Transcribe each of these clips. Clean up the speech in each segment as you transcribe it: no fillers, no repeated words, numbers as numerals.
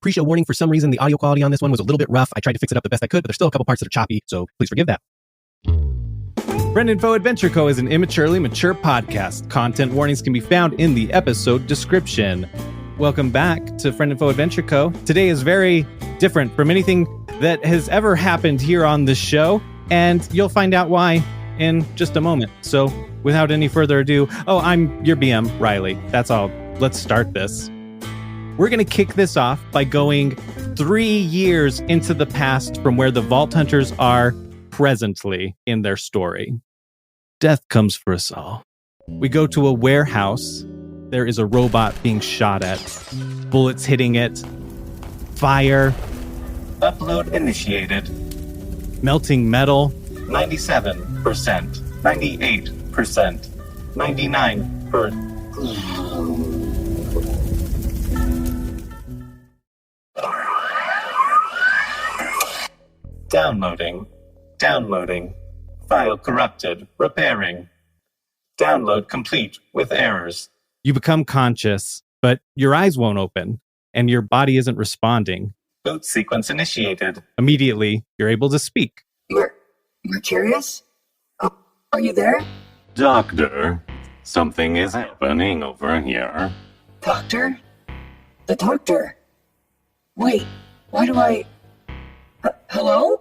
Pre-show warning, for some reason, the audio quality on this one was a little bit rough. I tried to fix it up the best I could, but there's still a couple parts that are choppy, so please forgive that. FFAdventureCo is an immaturely mature podcast. Content warnings can be found in the episode description. Welcome back to FFAdventureCo. Today is very different from anything that has ever happened here on this show, and you'll find out why in just a moment. So without any further ado, I'm your BM, Riley. That's all. Let's start this. We're going to kick this off by going 3 years into the past from where the Vault Hunters are presently in their story. Death comes for us all. We go to a warehouse. There is a robot being shot at. Bullets hitting it. Fire. Upload initiated. Melting metal. 97%. 98%. 99%. Downloading. File corrupted. Repairing. Download complete with errors. You become conscious, but your eyes won't open, and your body isn't responding. Boot sequence initiated. Immediately, you're able to speak. Mercurius? Oh, are you there? Doctor, something is happening over here. Doctor? The doctor? Wait, why do I... hello?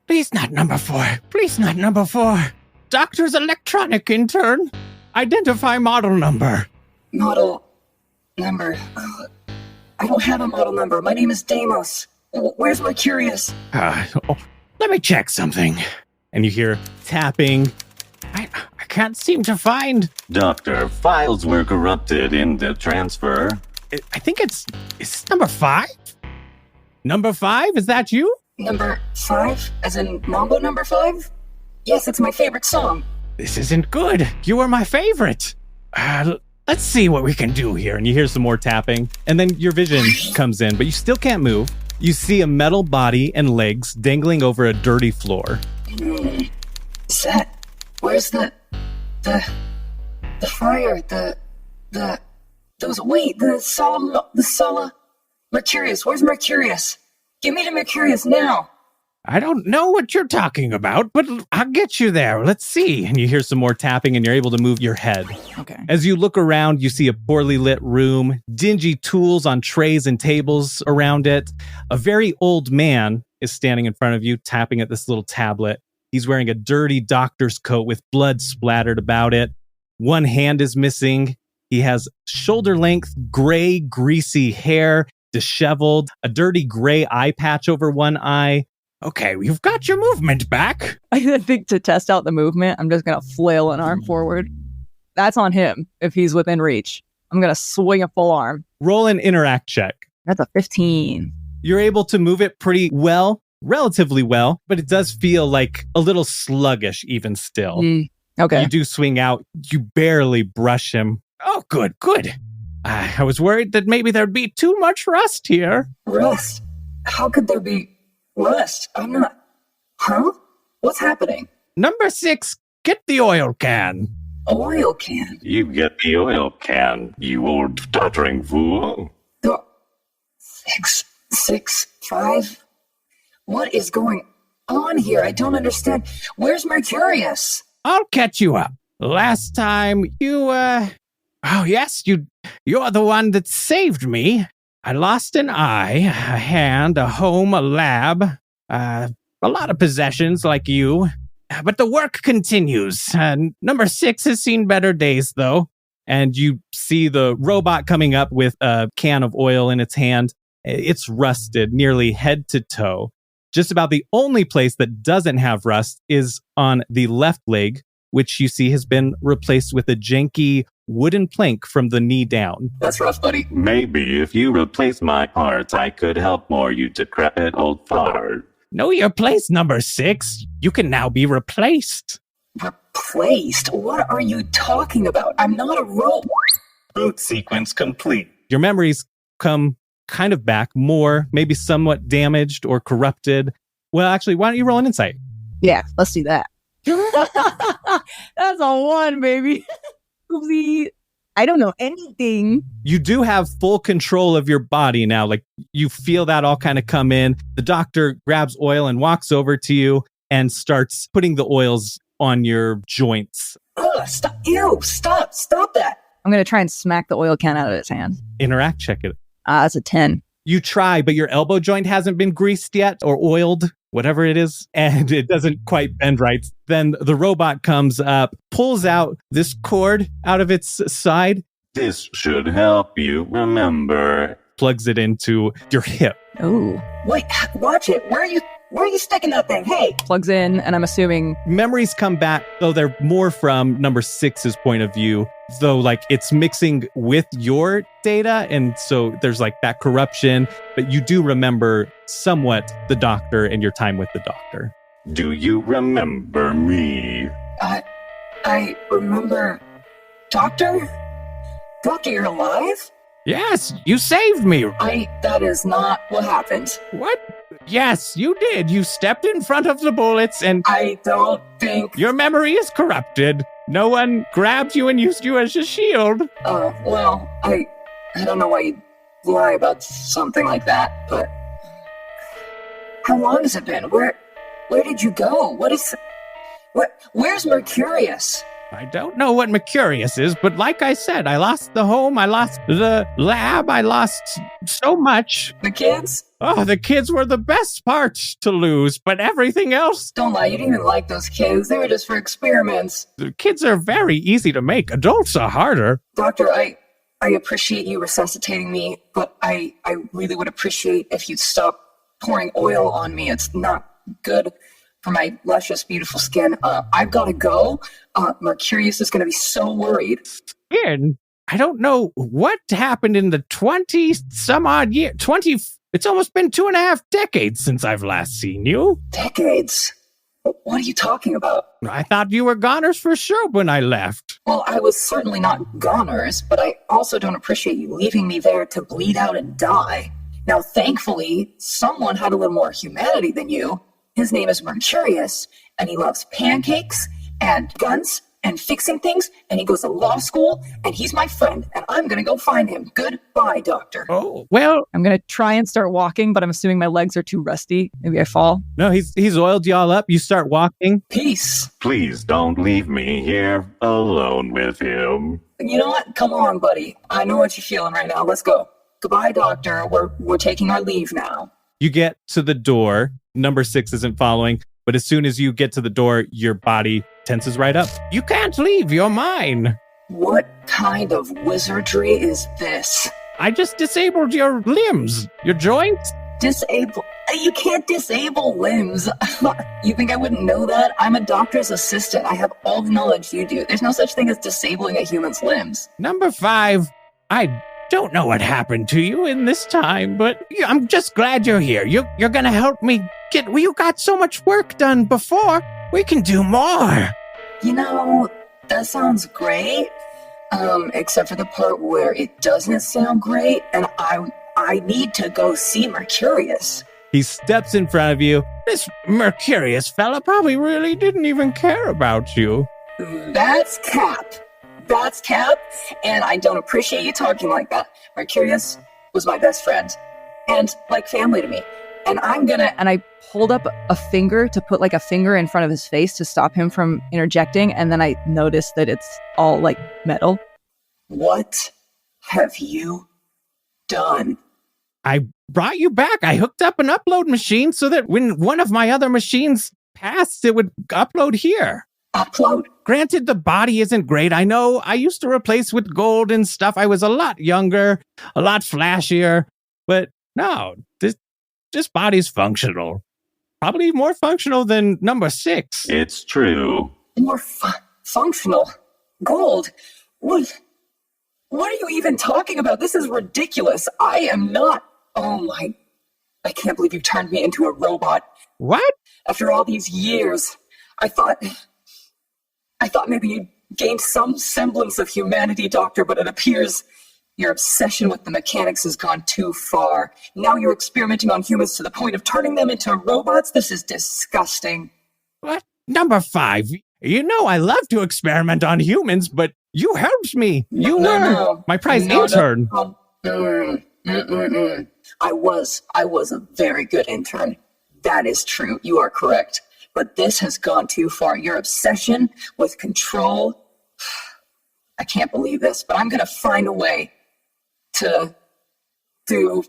Please not number 4. Please not number 4. Doctor's electronic intern. Identify model number. Model number. I don't have a model number. My name is Deimos. Where's Mercurius? Let me check something. And you hear tapping. I can't seem to find... Doctor, files were corrupted in the transfer. I think it's number 5? Number 5? Is that you? Number 5? As in Mambo number 5? Yes, it's my favorite song. This isn't good. You are my favorite. Let's see what we can do here. And you hear some more tapping. And then your vision comes in, but you still can't move. You see a metal body and legs dangling over a dirty floor. Is that... Where's the fire? The Sola... Mercurius, where's Mercurius? Give me to Mercurius now. I don't know what you're talking about, but I'll get you there. Let's see. And you hear some more tapping and you're able to move your head. Okay. As you look around, you see a poorly lit room, dingy tools on trays and tables around it. A very old man is standing in front of you, tapping at this little tablet. He's wearing a dirty doctor's coat with blood splattered about it. One hand is missing. He has shoulder-length, gray, greasy hair, disheveled, a dirty gray eye patch over one eye. Okay, you've got your movement back. I think to test out the movement, I'm just going to flail an arm forward. That's on him if he's within reach. I'm going to swing a full arm. Roll an interact check. That's a 15. You're able to move it pretty well, relatively well, but it does feel like a little sluggish even still. Okay. You do swing out. You barely brush him. Oh, good. I was worried that maybe there'd be too much rust here. Rust? How could there be rust? I'm not... Huh? What's happening? Number 6, get the oil can. Oil can? You get the oil can, you old stuttering fool. 6, 5? What is going on here? I don't understand. Where's Mercurius? I'll catch you up. Last time you, Oh, yes, you're the one that saved me. I lost an eye, a hand, a home, a lab, a lot of possessions like you. But the work continues. Number 6 has seen better days, though. And you see the robot coming up with a can of oil in its hand. It's rusted nearly head to toe. Just about the only place that doesn't have rust is on the left leg, which you see has been replaced with a janky wooden plank from the knee down. That's rough, buddy. Maybe if you replace my parts, I could help more, you decrepit old fart. Know your place, number 6. You can now be replaced. Replaced? What are you talking about? I'm not a robot. Boot sequence complete. Your memories come kind of back, more, maybe somewhat damaged or corrupted. Well, actually, why don't you roll an insight? Yeah, let's do that. That's a 1, baby. Oopsie. I don't know anything. You do have full control of your body now. Like, you feel that all kind of come in. The doctor grabs oil and walks over to you and starts putting the oils on your joints. Ugh, stop. Ew, stop that. I'm going to try and smack the oil can out of his hand. Interact check it. That's a 10. You try, but your elbow joint hasn't been greased yet or oiled, whatever it is, and it doesn't quite bend right. Then the robot comes up, pulls out this cord out of its side, This should help you remember. plugs it into your hip. Oh. Wait, watch it. Where are you sticking that thing? Hey. Plugs in, and I'm assuming... Memories come back, though they're more from number 6's point of view, though like it's mixing with your data, and so there's like that corruption, but you do remember somewhat the doctor and your time with the doctor. Do you remember me? I remember... Doctor? Doctor, you're alive? Yes, you saved me. That is not what happened. What? Yes, you did. You stepped in front of the bullets and I don't think... your memory is corrupted. No one grabbed you and used you as a shield. Well, I don't know why you'd lie about something like that, but... How long has it been? Where did you go? Where's Mercurius? I don't know what Mercurius is, but like I said, I lost the home, I lost the lab, I lost so much. The kids? Oh, the kids were the best part to lose, but everything else, Don't lie, you didn't even like those kids. They were just for experiments. the kids are very easy to make. Adults are harder. Doctor, I appreciate you resuscitating me, but I really would appreciate if you'd stop pouring oil on me. It's not good for my luscious, beautiful skin. I've got to go. Mercurius is going to be so worried. Again, I don't know what happened in the 20-some-odd year. It's almost been 2.5 decades since I've last seen you. Decades? What are you talking about? I thought you were goners for sure when I left. Well, I was certainly not goners, but I also don't appreciate you leaving me there to bleed out and die. Now, thankfully, someone had a little more humanity than you. His name is Mercurius, and he loves pancakes and guns and fixing things, and he goes to law school, and he's my friend, and I'm going to go find him. Goodbye, Doctor. Oh, well, I'm going to try and start walking, but I'm assuming my legs are too rusty. Maybe I fall. No, he's oiled y'all up. You start walking. Peace. Please don't leave me here alone with him. You know what? Come on, buddy. I know what you're feeling right now. Let's go. Goodbye, Doctor. We're taking our leave now. You get to the door. Number 6 isn't following, but as soon as you get to the door, your body tenses right up. you can't leave. You're mine. What kind of wizardry is this? I just disabled your limbs, your joints. Disable? You can't disable limbs. You think I wouldn't know that? I'm a doctor's assistant. I have all the knowledge you do. There's no such thing as disabling a human's limbs. Number 5, I don't know what happened to you in this time, but I'm just glad you're here. You're going to help me you got so much work done before. We can do more. You know, that sounds great. Except for the part where it doesn't sound great, and I need to go see Mercurius. He steps in front of you. This Mercurius fella probably really didn't even care about you. That's Cap. That's Cap, and I don't appreciate you talking like that. Mercurius was my best friend, and like family to me. And And I pulled up a finger to put like a finger in front of his face to stop him from interjecting, and then I noticed that it's all like metal. What have you done? I brought you back. I hooked up an upload machine so that when one of my other machines passed, it would upload here. Upload? Granted, the body isn't great. I know I used to replace with gold and stuff. I was a lot younger, a lot flashier, but no, this body's functional. Probably more functional than number 6. It's true. More functional? Gold? What are you even talking about? This is ridiculous. I am not... Oh my... I can't believe you turned me into a robot. What? After all these years, I thought maybe you gained some semblance of humanity, Doctor, but it appears your obsession with the mechanics has gone too far. Now you're experimenting on humans to the point of turning them into robots? This is disgusting. What? Number 5. You know, I love to experiment on humans, but you helped me. You were No. my prize No, intern. I was a very good intern. That is true. You are correct. But this has gone too far. Your obsession with control. I can't believe this, but I'm going to find a way to do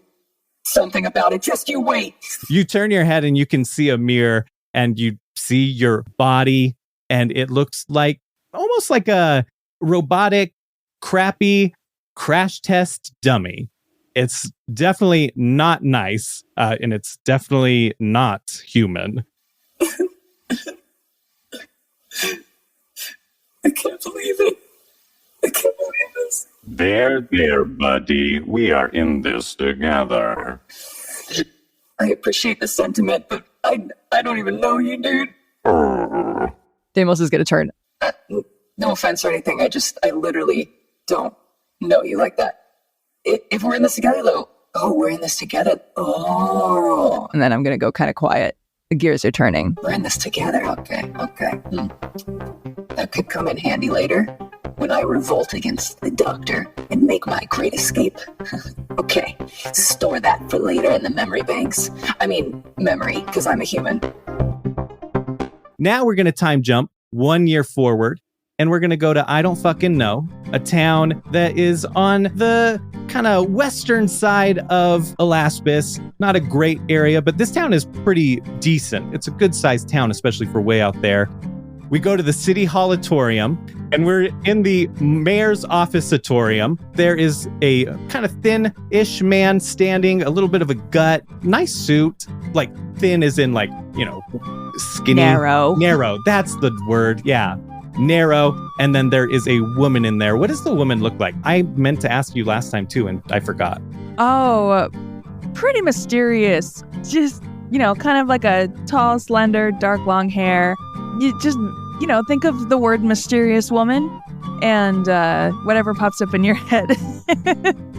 something about it. Just you wait. You turn your head and you can see a mirror and you see your body, and it looks like almost like a robotic, crappy crash test dummy. It's definitely not nice, and it's definitely not human. I can't believe it. I can't believe this. There, buddy. We are in this together. I appreciate the sentiment, but I don't even know you, dude. Deimos is going to turn. No offense or anything. I literally don't know you like that. If we're in this together, though. Oh, we're in this together. Oh. And then I'm going to go kind of quiet. The gears are turning. We're in this together. Okay. That could come in handy later when I revolt against the doctor and make my great escape. Okay. Store that for later in the memory banks. I mean, memory, because I'm a human. Now we're going to time jump 1 year forward, and we're going to go to I Don't Fucking Know, a town that is on the kind of western side of Alaspis. Not a great area, but this town is pretty decent. It's a good-sized town, especially for way out there. We go to the City Hallatorium, and we're in the mayor's officeatorium. There is a kind of thin-ish man standing, a little bit of a gut, nice suit, like thin as in like, you know, skinny. Narrow, that's the word, yeah. Narrow, and then there is a woman in there. What does the woman look like? I meant to ask you last time too, and I forgot. Oh, pretty mysterious. Just, you know, kind of like a tall, slender, dark, long hair. You just, you know, think of the word mysterious woman and whatever pops up in your head.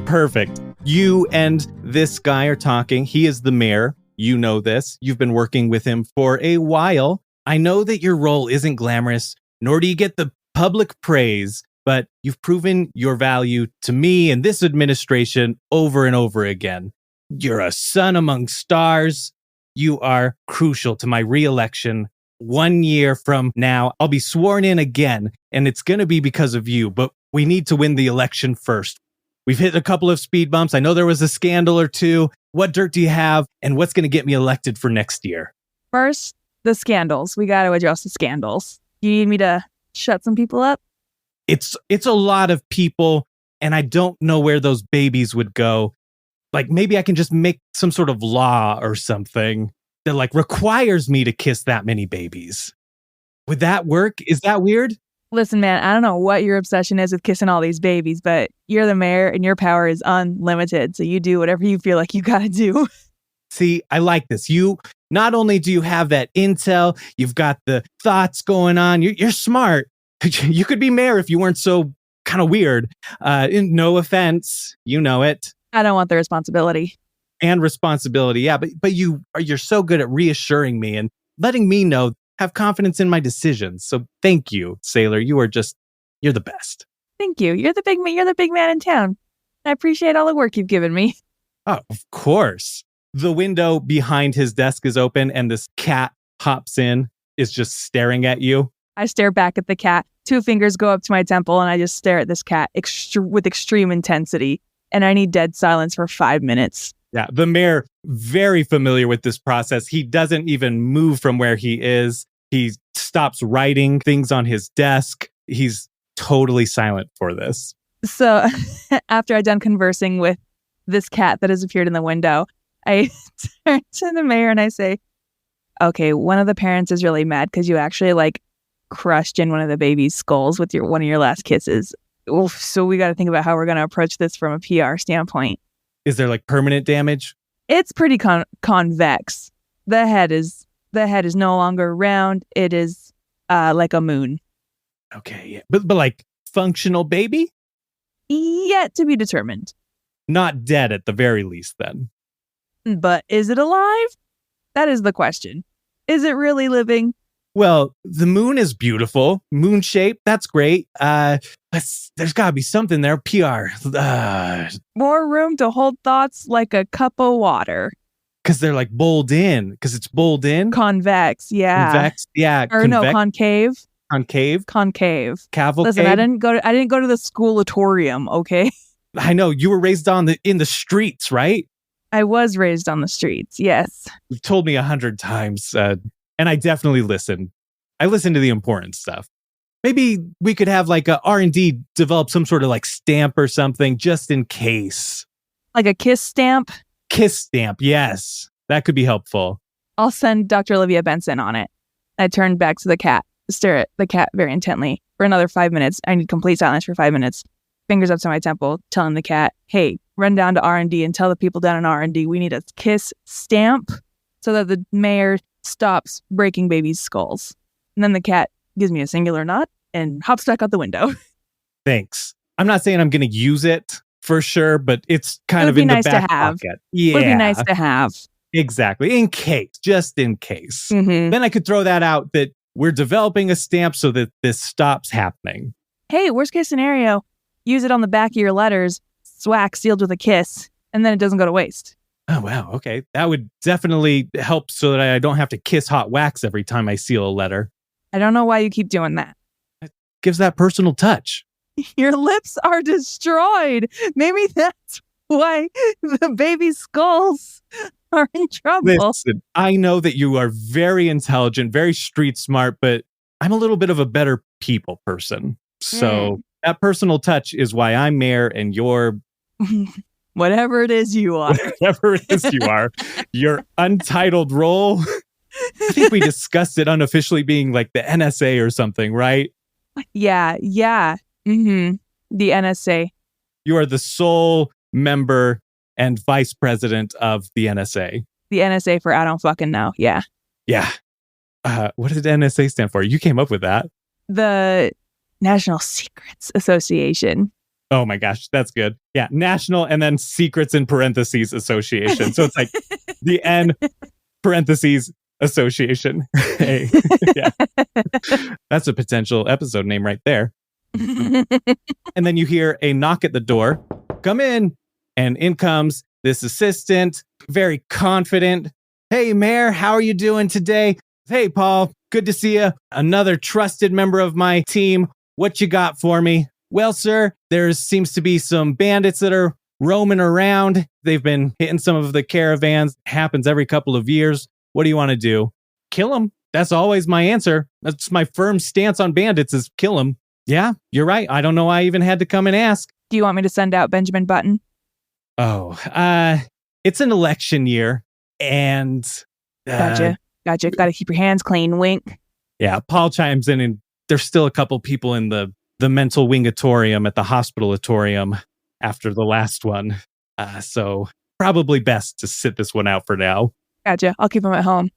Perfect. You and this guy are talking. He is the mayor. You know this. You've been working with him for a while. I know that your role isn't glamorous, nor do you get the public praise, but you've proven your value to me and this administration over and over again. You're a sun among stars. You are crucial to my re-election. 1 year from now, I'll be sworn in again, and it's going to be because of you, but we need to win the election first. We've hit a couple of speed bumps. I know there was a scandal or two. What dirt do you have, and what's going to get me elected for next year? First, the scandals. We got to address the scandals. You need me to shut some people up? It's a lot of people, and I don't know where those babies would go. Like, maybe I can just make some sort of law or something that like requires me to kiss that many babies. Would that work? Is that weird? Listen, man, I don't know what your obsession is with kissing all these babies, but you're the mayor and your power is unlimited. So you do whatever you feel like you got to do. See, I like this. You not only do you have that intel, you've got the thoughts going on. You're smart. You could be mayor if you weren't so kind of weird. No offense, you know it. I don't want the responsibility. And responsibility, yeah. But you're so good at reassuring me and letting me know, have confidence in my decisions. So thank you, Sailor. You're the best. Thank you. You're the big man in town. I appreciate all the work you've given me. Oh, of course. The window behind his desk is open and this cat hops in, is just staring at you. I stare back at the cat. 2 fingers go up to my temple and I just stare at this cat with extreme intensity. And I need dead silence for 5 minutes. Yeah, the mayor, very familiar with this process. He doesn't even move from where he is. He stops writing things on his desk. He's totally silent for this. So after I'm done conversing with this cat that has appeared in the window, I turn to the mayor and I say, okay, one of the parents is really mad because you actually like crushed in one of the baby's skulls with one of your last kisses. Oof, so we got to think about how we're going to approach this from a PR standpoint. Is there like permanent damage? It's pretty convex. The head is no longer round. It is like a moon. Okay, yeah. But like functional baby? Yet to be determined. Not dead at the very least then. But is it alive? That is the question. Is it really living? Well, the moon is beautiful. Moon shape. That's great. There's got to be something there. PR. More room to hold thoughts like a cup of water. Because they're like bowled in. Because it's bowled in. Convex, yeah. Convex, yeah. Or no, concave. Concave. Concave. Cavalcade. Listen, I didn't go to the schoolatorium, okay? I know you were raised in the streets, right? I was raised on the streets, yes. You've told me 100 times, and I definitely listen. I listen to the important stuff. Maybe we could have like a R&D develop some sort of like stamp or something just in case. Like a kiss stamp? Kiss stamp, yes. That could be helpful. I'll send Dr. Olivia Benson on it. I turned back to the cat, stare at the cat very intently for another 5 minutes. I need complete silence for 5 minutes. Fingers up to my temple, telling the cat, hey, run down to R&D and tell the people down in R&D we need a kiss stamp so that the mayor stops breaking babies' skulls. And then the cat gives me a singular nod and hops back out the window. Thanks. I'm not saying I'm going to use it for sure, but it's kind of in the back pocket. Yeah. It would be nice to have. Exactly. In case. Just in case. Mm-hmm. Then I could throw that out that we're developing a stamp so that this stops happening. Hey, worst case scenario, use it on the back of your letters, swack sealed with a kiss, and then it doesn't go to waste. Oh, wow. Okay. That would definitely help so that I don't have to kiss hot wax every time I seal a letter. I don't know why you keep doing that. It gives that personal touch. Your lips are destroyed. Maybe that's why the baby skulls are in trouble. Listen, I know that you are very intelligent, very street smart, but I'm a little bit of a better people person. So that personal touch is why I'm mayor and you're... Whatever it is you are. Whatever it is you are. Your untitled role. I think we discussed it unofficially being like the NSA or something, right? Yeah. Mm-hmm. The NSA. You are the sole member and vice president of the NSA. The NSA for I don't fucking know. Yeah. Yeah. What did the NSA stand for? You came up with that. The National Secrets Association. Oh my gosh, that's good. Yeah, National and then Secrets in parentheses Association. So it's like the N parentheses Association. Hey, yeah. That's a potential episode name right there. And then you hear a knock at the door. Come in. And in comes this assistant, very confident. Hey, Mayor, how are you doing today? Hey, Paul, good to see you. Another trusted member of my team. What you got for me? Well, sir, there seems to be some bandits that are roaming around. They've been hitting some of the caravans. Happens every couple of years. What do you want to do? Kill them. That's always my answer. That's my firm stance on bandits is kill them. Yeah, you're right. I don't know why I even had to come and ask. Do you want me to send out Benjamin Button? Oh, it's an election year and... Gotcha. Got to keep your hands clean. Wink. Yeah, Paul chimes in and there's still a couple people in the mental wingatorium at the hospitalatorium after the last one. So probably best to sit this one out for now. Gotcha. I'll keep them at home.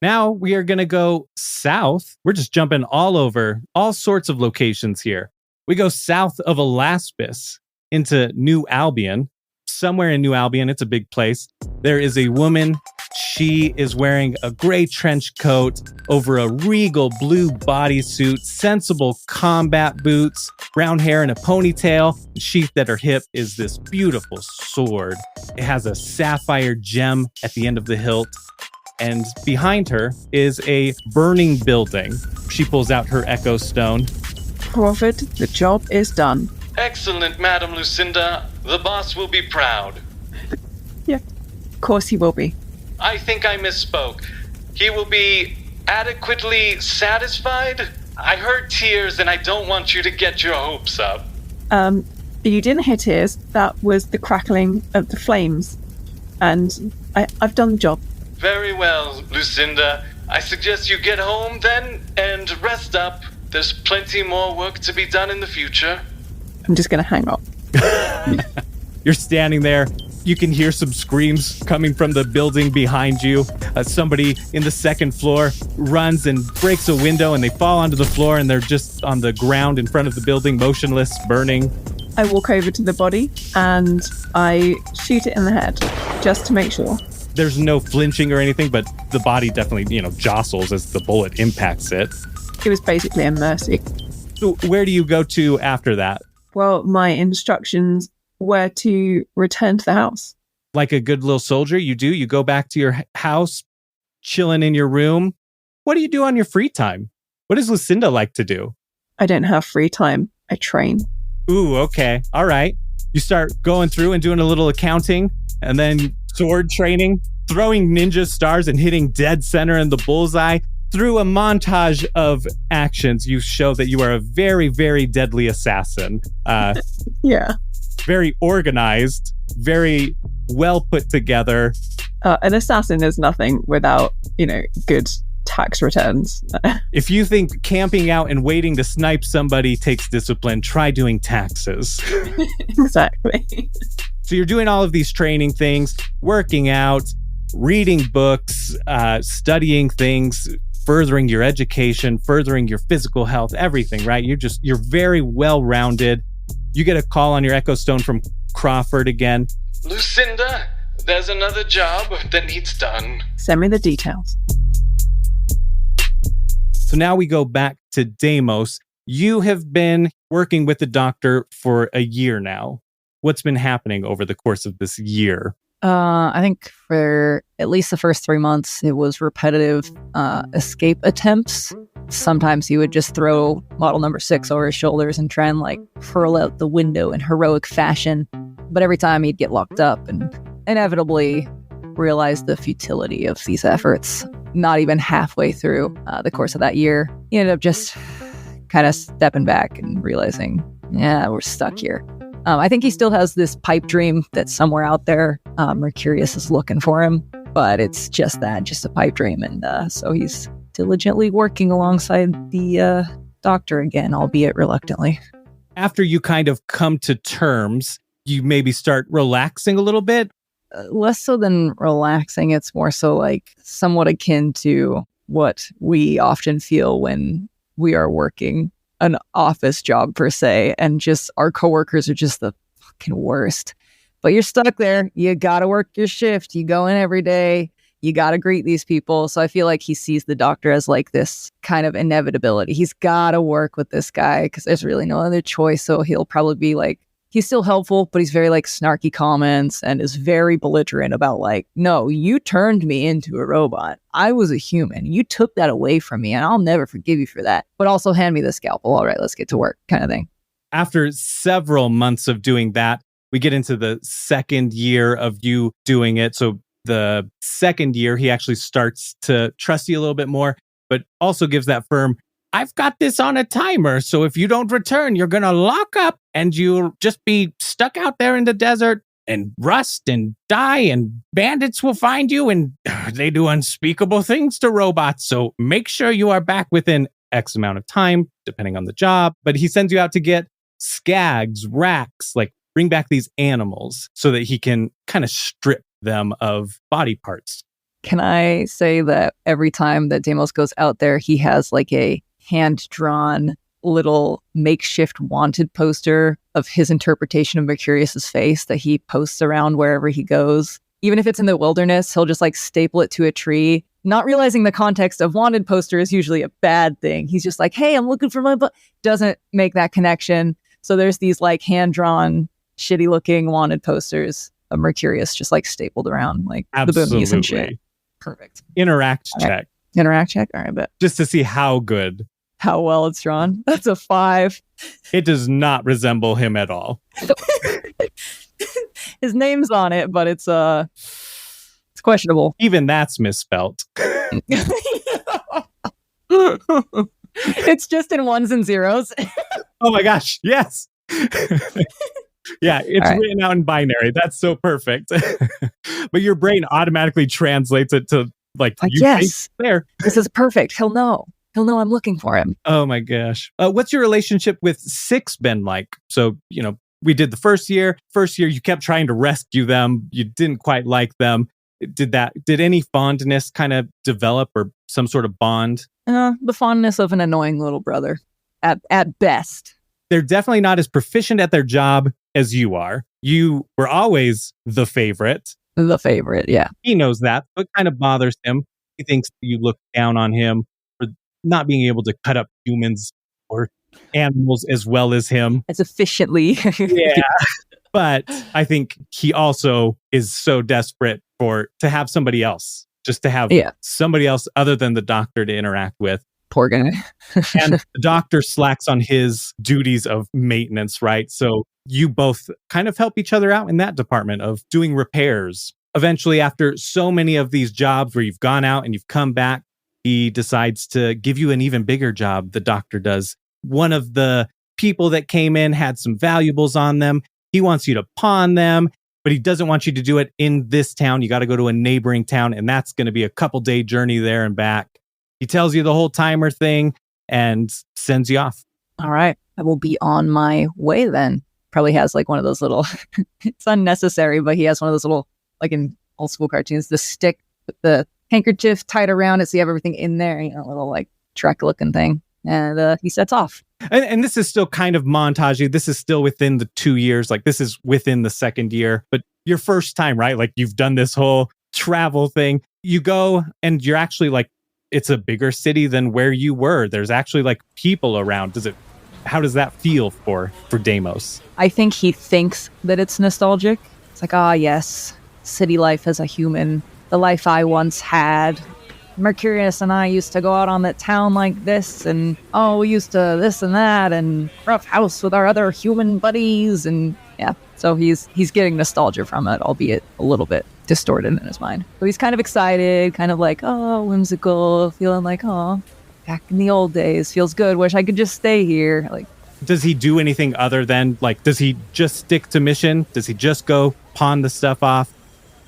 Now we are going to go south. We're just jumping all over all sorts of locations here. We go south of Alaspis into New Albion. Somewhere in New Albion, it's a big place. There is a woman. She is wearing a gray trench coat over a regal blue bodysuit, sensible combat boots, brown hair and a ponytail. Sheathed at her hip is this beautiful sword. It has a sapphire gem at the end of the hilt. And behind her is a burning building. She pulls out her echo stone. Prophet, the job is done. Excellent, Madam Lucinda. The boss will be proud. Yeah, of course he will be. I think I misspoke. He will be adequately satisfied? I heard tears and I don't want you to get your hopes up. You didn't hear tears. That was the crackling of the flames. And I've done the job. Very well, Lucinda. I suggest you get home then and rest up. There's plenty more work to be done in the future. I'm just going to hang up. You're standing there. You can hear some screams coming from the building behind you. Somebody in the second floor runs and breaks a window and they fall onto the floor and they're just on the ground in front of the building, motionless, burning. I walk over to the body and I shoot it in the head just to make sure. There's no flinching or anything, but the body definitely, jostles as the bullet impacts it. It was basically a mercy. So where do you go to after that? Well, my instructions were to return to the house. Like a good little soldier, you go back to your house, chilling in your room. What do you do on your free time? What does Lucinda like to do? I don't have free time. I train. Ooh, okay. All right. You start going through and doing a little accounting and then sword training, throwing ninja stars and hitting dead center in the bullseye. Through a montage of actions, you show that you are a very, very deadly assassin. Yeah. Very organized, very well put together. An assassin is nothing without, good tax returns. If you think camping out and waiting to snipe somebody takes discipline, try doing taxes. Exactly. So you're doing all of these training things, working out, reading books, studying things, furthering your education, furthering your physical health, everything, right? You're very well-rounded. You get a call on your Echo Stone from Crawford again. Lucinda, there's another job that needs done. Send me the details. So now we go back to Deimos. You have been working with the doctor for a year now. What's been happening over the course of this year? I think for at least the first 3 months, it was repetitive escape attempts. Sometimes he would just throw model number 6 over his shoulders and try and hurl out the window in heroic fashion. But every time he'd get locked up and inevitably realize the futility of these efforts. Not even halfway through the course of that year, he ended up just kind of stepping back and realizing, yeah, we're stuck here. I think he still has this pipe dream that's somewhere out there. Mercurius is looking for him, but it's just a pipe dream. And so he's diligently working alongside the doctor again, albeit reluctantly. After you kind of come to terms, you maybe start relaxing a little bit. Less so than relaxing. It's more so somewhat akin to what we often feel when we are working an office job per se, and just our coworkers are just the fucking worst. But you're stuck there. You gotta work your shift. You go in every day. You gotta greet these people. So I feel like he sees the doctor as this kind of inevitability. He's gotta work with this guy because there's really no other choice. So he'll probably be he's still helpful, but he's very snarky comments and is very belligerent about no, you turned me into a robot. I was a human. You took that away from me and I'll never forgive you for that. But also hand me the scalpel. All right, let's get to work kind of thing. After several months of doing that, we get into the second year of you doing it. So the second year, he actually starts to trust you a little bit more, but also gives that firm, I've got this on a timer, so if you don't return, you're going to lock up and you'll just be stuck out there in the desert and rust and die, and bandits will find you, and they do unspeakable things to robots, so make sure you are back within X amount of time, depending on the job. But he sends you out to get skags, racks, bring back these animals so that he can kind of strip them of body parts. Can I say that every time that Deimos goes out there, he has a hand-drawn little makeshift wanted poster of his interpretation of Mercurius's face that he posts around wherever he goes. Even if it's in the wilderness, he'll just staple it to a tree, not realizing the context of wanted poster is usually a bad thing. He's just hey, I'm looking for my doesn't make that connection. So there's these hand-drawn, shitty-looking wanted posters of Mercurius just stapled around the boomies and shit. Perfect. Interact check. Right. Interact check? All right, bet. Just to see how good. How well it's drawn. That's a 5. It does not resemble him at all. His name's on it, but it's questionable. Even that's misspelt. It's just in ones and zeros. Oh my gosh, yes. Yeah, it's right. Written out in binary. That's so perfect. But your brain automatically translates it to yes, there. This is perfect. He'll know I'm looking for him. Oh my gosh. What's your relationship with 6 been like? So, we did the first year. First year, you kept trying to rescue them. You didn't quite like them. Did any fondness kind of develop or some sort of bond? The fondness of an annoying little brother at best. They're definitely not as proficient at their job as you are. You were always the favorite. The favorite, yeah. He knows that, so it kind of bothers him. He thinks you look down on him for not being able to cut up humans or animals as well as him. As efficiently. Yeah. But I think he also is so desperate to have somebody else, just to have somebody else other than the doctor to interact with. Poor guy. And the doctor slacks on his duties of maintenance, right? So you both kind of help each other out in that department of doing repairs. Eventually, after so many of these jobs where you've gone out and you've come back, he decides to give you an even bigger job. The doctor does. One of the people that came in had some valuables on them. He wants you to pawn them, but he doesn't want you to do it in this town. You got to go to a neighboring town, and that's going to be a couple-day journey there and back. He tells you the whole timer thing and sends you off. All right. I will be on my way then. Probably has like one of those little, it's unnecessary, but he has one of those little, like in old school cartoons, the stick with the handkerchief tied around it so you have everything in there, you know, little like Trek looking thing. And he sets off. And this is still kind of montagey. This is still within the 2 years. Like this is within the second year. But your first time, right? Like you've done this whole travel thing. You go and you're actually like, it's a bigger city than where you were. There's actually like people around. How does that feel for Deimos? I think he thinks that it's nostalgic. It's like, yes, city life as a human. The life I once had. Mercurius and I used to go out on that town like this, and we used to this and that, and rough house with our other human buddies, and yeah. So he's getting nostalgia from it, albeit a little bit distorted in his mind. So he's kind of excited, kind of like, whimsical, feeling like, back in the old days, feels good. Wish I could just stay here. Like, does he do anything other than like? Does he just stick to mission? Does he just go pawn the stuff off?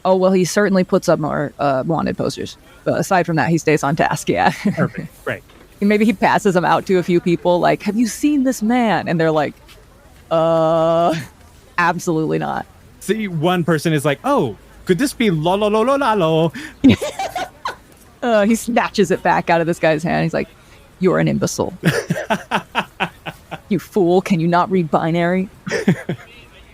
Oh, well, he certainly puts up more wanted posters. But aside from that, he stays on task, yeah. Perfect, great. Maybe he passes them out to a few people, like, have you seen this man? And they're like, absolutely not. See, one person is like, oh, could this be lo? He snatches it back out of this guy's hand. He's like, you're an imbecile. You fool, can you not read binary?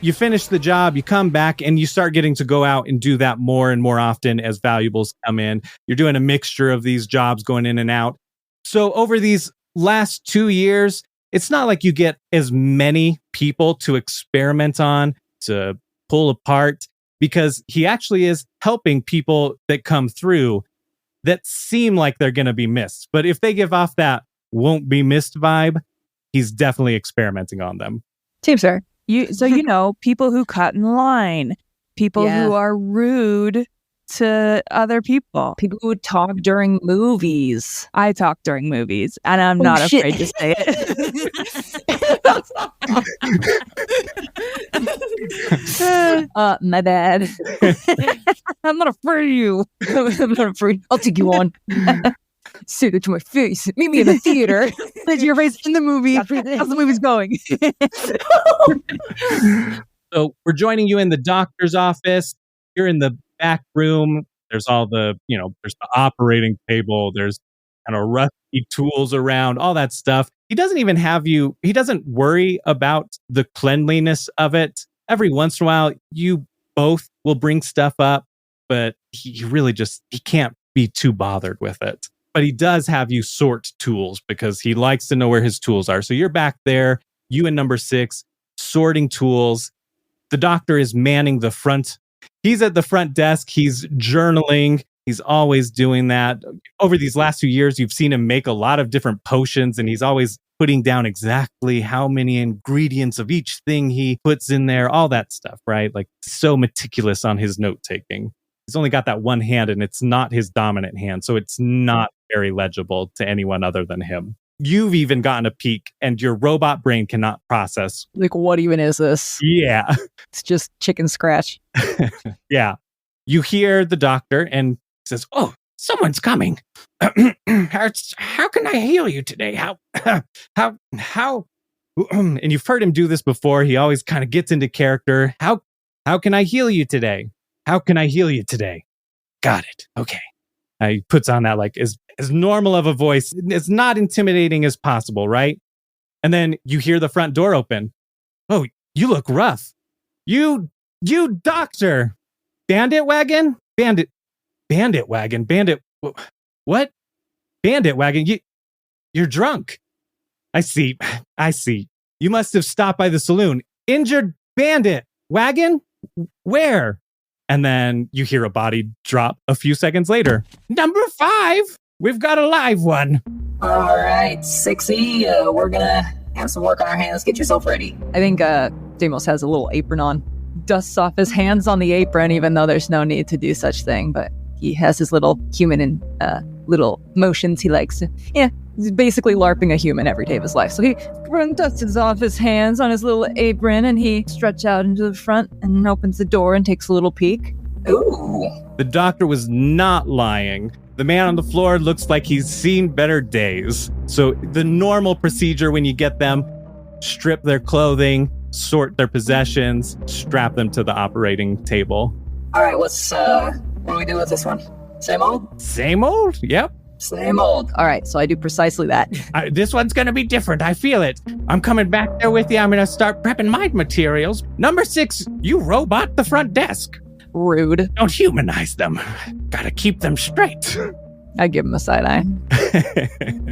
You finish the job, you come back, and you start getting to go out and do that more and more often as valuables come in. You're doing a mixture of these jobs going in and out. So over these last 2 years, it's not like you get as many people to experiment on, to pull apart, because he actually is helping people that come through that seem like they're going to be missed. But if they give off that won't be missed vibe, he's definitely experimenting on them. Seems fair. People who cut in line, people who are rude to other people. People who would talk during movies. I talk during movies, and I'm not afraid to say it. My bad. I'm not afraid of you. I'm not afraid. I'll take you on. Say that to my face. Meet me in the theater. Say to your face in the movie. How's the movie's going? So we're joining you in the doctor's office. You're in the back room. There's all the, there's the operating table. There's kind of rusty tools around, all that stuff. He doesn't even he doesn't worry about the cleanliness of it. Every once in a while, you both will bring stuff up, but he really he can't be too bothered with it. But he does have you sort tools because he likes to know where his tools are. So you're back there, you and number 6, sorting tools. The doctor is manning the front. He's at the front desk. He's journaling. He's always doing that. Over these last few years, you've seen him make a lot of different potions, and he's always putting down exactly how many ingredients of each thing he puts in there, all that stuff, right? Like so meticulous on his note taking. He's only got that one hand, and it's not his dominant hand, so it's not very legible to anyone other than him. You've even gotten a peek, and your robot brain cannot process. Like, what even is this? Yeah. It's just chicken scratch. Yeah. You hear the doctor, and he says, "Oh, someone's coming. How can I heal you today? How? And you've heard him do this before. He always kind of gets into character. How can I heal you today? How can I heal you today? Got it. Okay." He puts on that like as normal of a voice, as not intimidating as possible, right? And then you hear the front door open. "Oh, you look rough. You doctor. Bandit wagon? Bandit wagon? Bandit... What? Bandit wagon? You're drunk. I see. You must have stopped by the saloon. Injured bandit wagon? Where? And then you hear a body drop a few seconds later. Number 5. We've got a live one. All right, 6E, we're gonna have some work on our hands. Get yourself ready. I think Deimos has a little apron on. Dusts off his hands on the apron, even though there's no need to do such thing. But he has his little human and little motions he likes. Yeah, he's basically LARPing a human every day of his life. So he dusts off his hands on his little apron, and he stretches out into the front and opens the door and takes a little peek. Ooh. The doctor was not lying. The man on the floor looks like he's seen better days. So the normal procedure when you get them, strip their clothing, sort their possessions, strap them to the operating table. All right, what do we do with this one? Same old? Same old? Yep. Same old. All right, so I do precisely that. This one's going to be different. I feel it. I'm coming back there with you. I'm going to start prepping my materials. Number 6, you robot the front desk. Rude. Don't humanize them. Gotta keep them straight. I give him a side eye.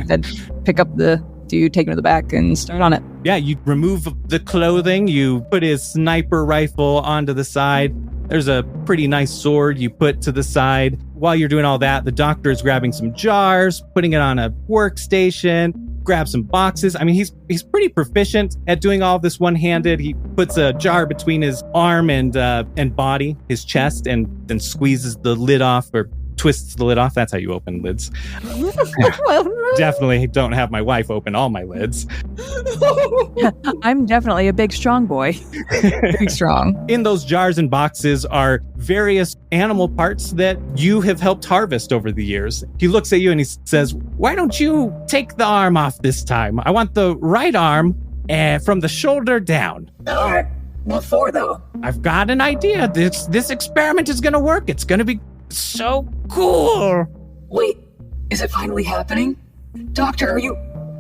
Then pick up the dude, take him to the back, and start on it. Yeah, you remove the clothing. You put his sniper rifle onto the side. There's a pretty nice sword you put to the side. While you're doing all that, the doctor is grabbing some jars, putting it on a workstation, grab some boxes. I mean, he's pretty proficient at doing all of this one-handed. He puts a jar between his arm and body, his chest, and then squeezes the lid off or twists the lid off. That's how you open lids. Definitely don't have my wife open all my lids. I'm definitely a big, strong boy. Big strong. In those jars and boxes are various animal parts that you have helped harvest over the years. He looks at you and he says, "Why don't you take the arm off this time? I want the right arm from the shoulder down." All right. What for, though? I've got an idea. This experiment is going to work. It's going to be so cool. Wait, is it finally happening? Doctor,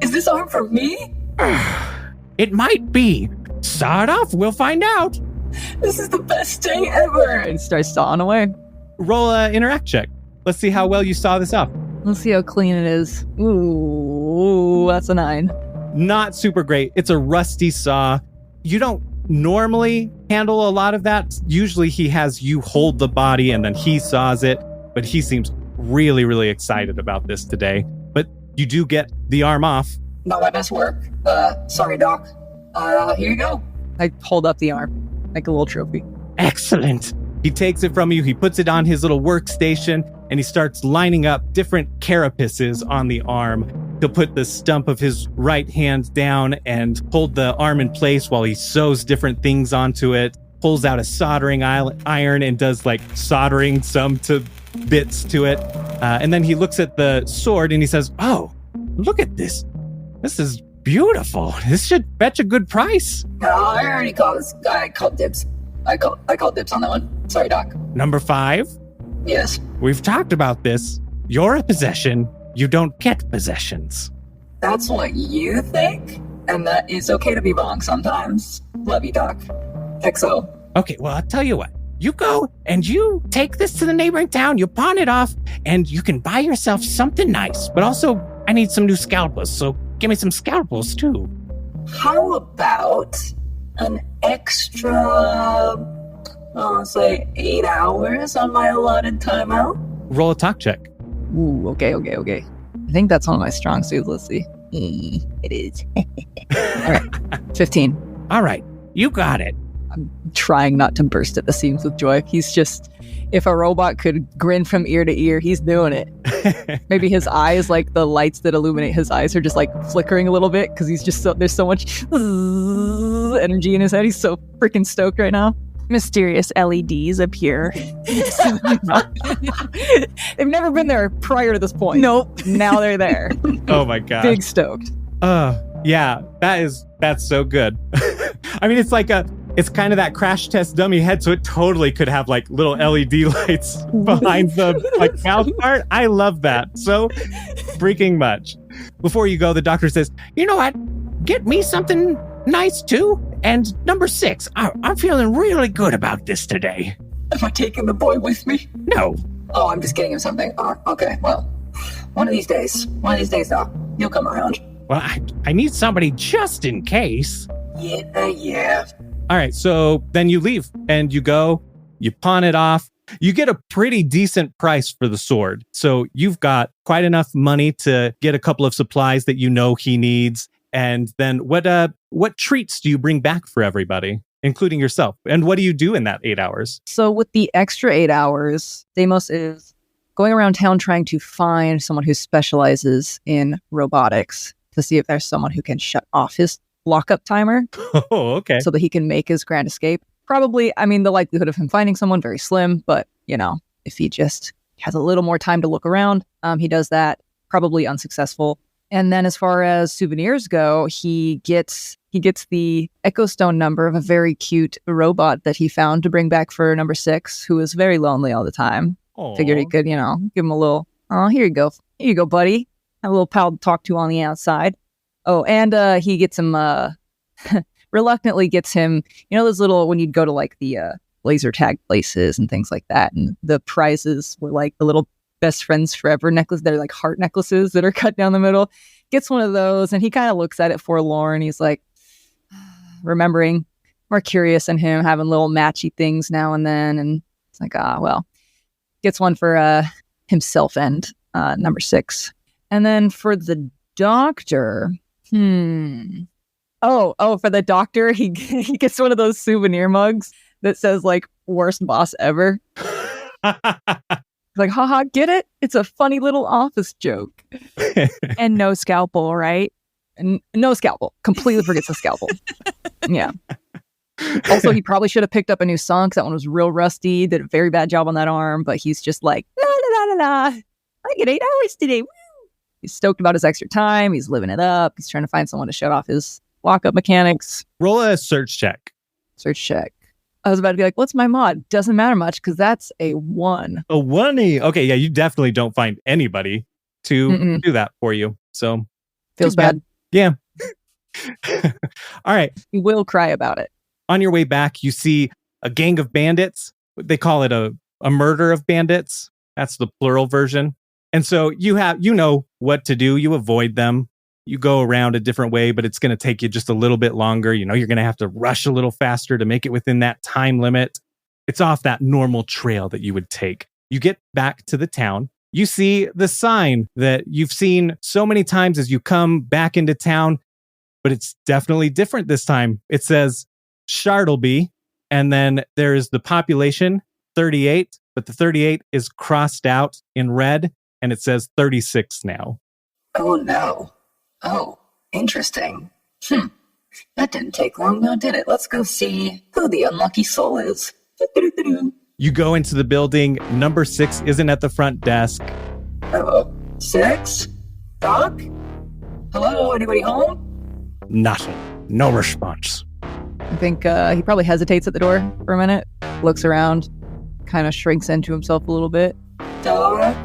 is this arm for me? It might be. Start off, we'll find out. This is the best day ever. And starts sawing away. Roll a interact check. Let's see how well you saw this up. Let's see how clean it is. Ooh, that's a 9. Not super great. It's a rusty saw. You don't normally handle a lot of that. Usually he has you hold the body and then he saws it, but he seems really, really excited about this today. But you do get the arm off. Not my best work. Sorry, Doc. Here you go. I hold up the arm like a little trophy. Excellent. He takes it from you. He puts it on his little workstation and he starts lining up different carapaces on the arm. He'll put the stump of his right hand down and hold the arm in place while he sews different things onto it, pulls out a soldering iron and does like soldering some to bits to it. And then he looks at the sword and he says, "Oh, look at this. This is beautiful. This should fetch a good price." I already called this. I called dibs. I called dibs on that one. Sorry, Doc. Number 5. Yes. We've talked about this. You're a possession. You don't get possessions. That's what you think? And that is okay to be wrong sometimes. Love you, Doc. XO. Okay, well, I'll tell you what. You go and you take this to the neighboring town, you pawn it off, and you can buy yourself something nice. But also, I need some new scalpels, so give me some scalpels, too. How about an extra, say 8 hours on my allotted timeout? Roll a talk check. Ooh, okay. I think that's one of my strong suits. Let's see. It is. All right, 15. All right, you got it. I'm trying not to burst at the seams with joy. He's just, if a robot could grin from ear to ear, he's doing it. Maybe his eyes, like the lights that illuminate his eyes, are just like flickering a little bit because he's just there's so much energy in his head. He's so freaking stoked right now. Mysterious LEDs appear. They've never been there prior to this point. Nope. Now they're there. Oh my god. Big stoked. Yeah, that's so good. I mean, it's kind of that crash test dummy head, so it totally could have like little LED lights behind the like mouth part. I love that so freaking much. Before you go, the doctor says, "You know what? Get me something nice too. And number 6, I'm feeling really good about this today." Am I taking the boy with me? No. Oh, I'm just getting him something. Oh, okay, well, one of these days, Doc, you'll come around. Well, I need somebody just in case. Yeah. All right, so then you leave and you go, you pawn it off. You get a pretty decent price for the sword. So you've got quite enough money to get a couple of supplies that you know he needs. And then what treats do you bring back for everybody, including yourself? And what do you do in that 8 hours? So with the extra 8 hours, Deimos is going around town trying to find someone who specializes in robotics to see if there's someone who can shut off his lockup timer. Oh, okay. So that he can make his grand escape. Probably, I mean, the likelihood of him finding someone, very slim, but, if he just has a little more time to look around, he does that, probably unsuccessful. And then as far as souvenirs go, he gets the Echo Stone number of a very cute robot that he found to bring back for number 6, who was very lonely all the time. Aww. Figured he could, give him a little, oh, here you go. Here you go, buddy. Have a little pal to talk to on the outside. Oh, and he gets him, reluctantly gets him, those little, when you'd go to like the laser tag places and things like that, and the prizes were like the little best friends forever necklace. They're like heart necklaces that are cut down the middle. Gets one of those, and he kind of looks at it forlorn. He's like, remembering Mercurius and him having little matchy things now and then, and it's like, well, gets one for himself and number 6. And then for the doctor, Oh, for the doctor, he gets one of those souvenir mugs that says like worst boss ever. Like, haha, get it? It's a funny little office joke. And no scalpel, right? And no scalpel. Completely forgets the scalpel. Yeah. Also, he probably should have picked up a new song because that one was real rusty. Did a very bad job on that arm, but he's just like, la la la la la. I get 8 hours today. Woo! He's stoked about his extra time. He's living it up. He's trying to find someone to shut off his lockup mechanics. Roll a search check. Search check. I was about to be like, what's my mod? Doesn't matter much because that's a 1. A 1-y. Okay, yeah, you definitely don't find anybody to do that for you. So feels bad. Yeah. All right. You will cry about it. On your way back, you see a gang of bandits. They call it a murder of bandits. That's the plural version. And so you know what to do. You avoid them. You go around a different way, but it's going to take you just a little bit longer. You're going to have to rush a little faster to make it within that time limit. It's off that normal trail that you would take. You get back to the town. You see the sign that you've seen so many times as you come back into town, but it's definitely different this time. It says Shardleby, and then there is the population, 38, but the 38 is crossed out in red, and it says 36 now. Oh, no. Oh, interesting. That didn't take long, now did it? Let's go see who the unlucky soul is. You go into the building. Number 6 isn't at the front desk. Hello? 6? Doc? Hello? Anybody home? Nothing. No response. I think he probably hesitates at the door for a minute, looks around, kind of shrinks into himself a little bit. Doc?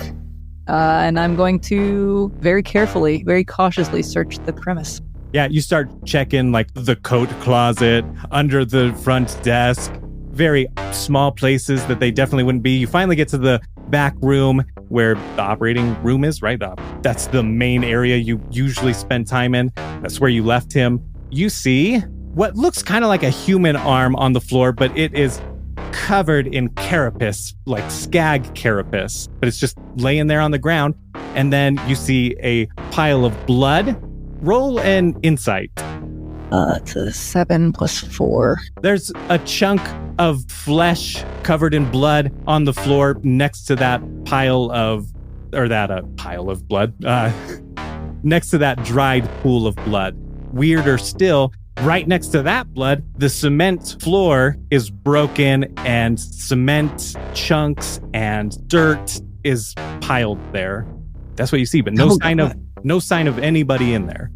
And I'm going to very carefully, very cautiously search the premise. Yeah, you start checking like the coat closet, under the front desk, very small places that they definitely wouldn't be. You finally get to the back room where the operating room is, right? That's the main area you usually spend time in. That's where you left him. You see what looks kind of like a human arm on the floor, but it is covered in carapace, like skag carapace, but it's just laying there on the ground. And then you see a pile of blood. Roll an insight. It's a 7 + 4. There's a chunk of flesh covered in blood on the floor next to that pile of blood, next to that dried pool of blood. Weirder still, right next to that blood, the cement floor is broken and cement chunks and dirt is piled there. That's what you see, but no sign of anybody in there.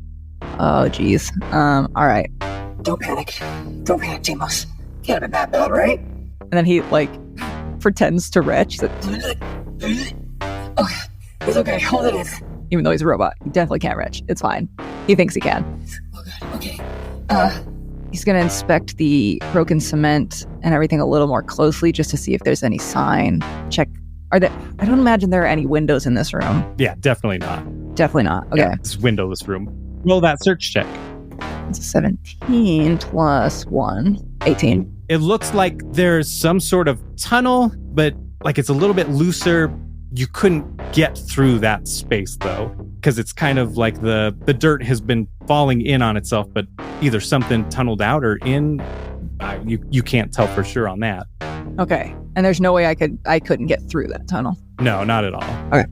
Oh, geez. All right. Don't panic. Don't panic, Deimos. Can't have been that bad, right? And then he, pretends to retch. Okay, it's okay. Hold it in. Even though he's a robot, he definitely can't retch. It's fine. He thinks he can. Oh, God. Okay. He's going to inspect the broken cement and everything a little more closely just to see if there's any sign. Check. I don't imagine there are any windows in this room. Yeah, definitely not. Definitely not. Okay. Yeah, it's a windowless room. Roll that search check. It's 17 plus 1. 18. It looks like there's some sort of tunnel, but like it's a little bit looser. You couldn't get through that space though, because it's kind of like the dirt has been falling in on itself, but either something tunneled out or in. You can't tell for sure on that. Okay. And there's no way I couldn't get through that tunnel. No, not at all. Okay.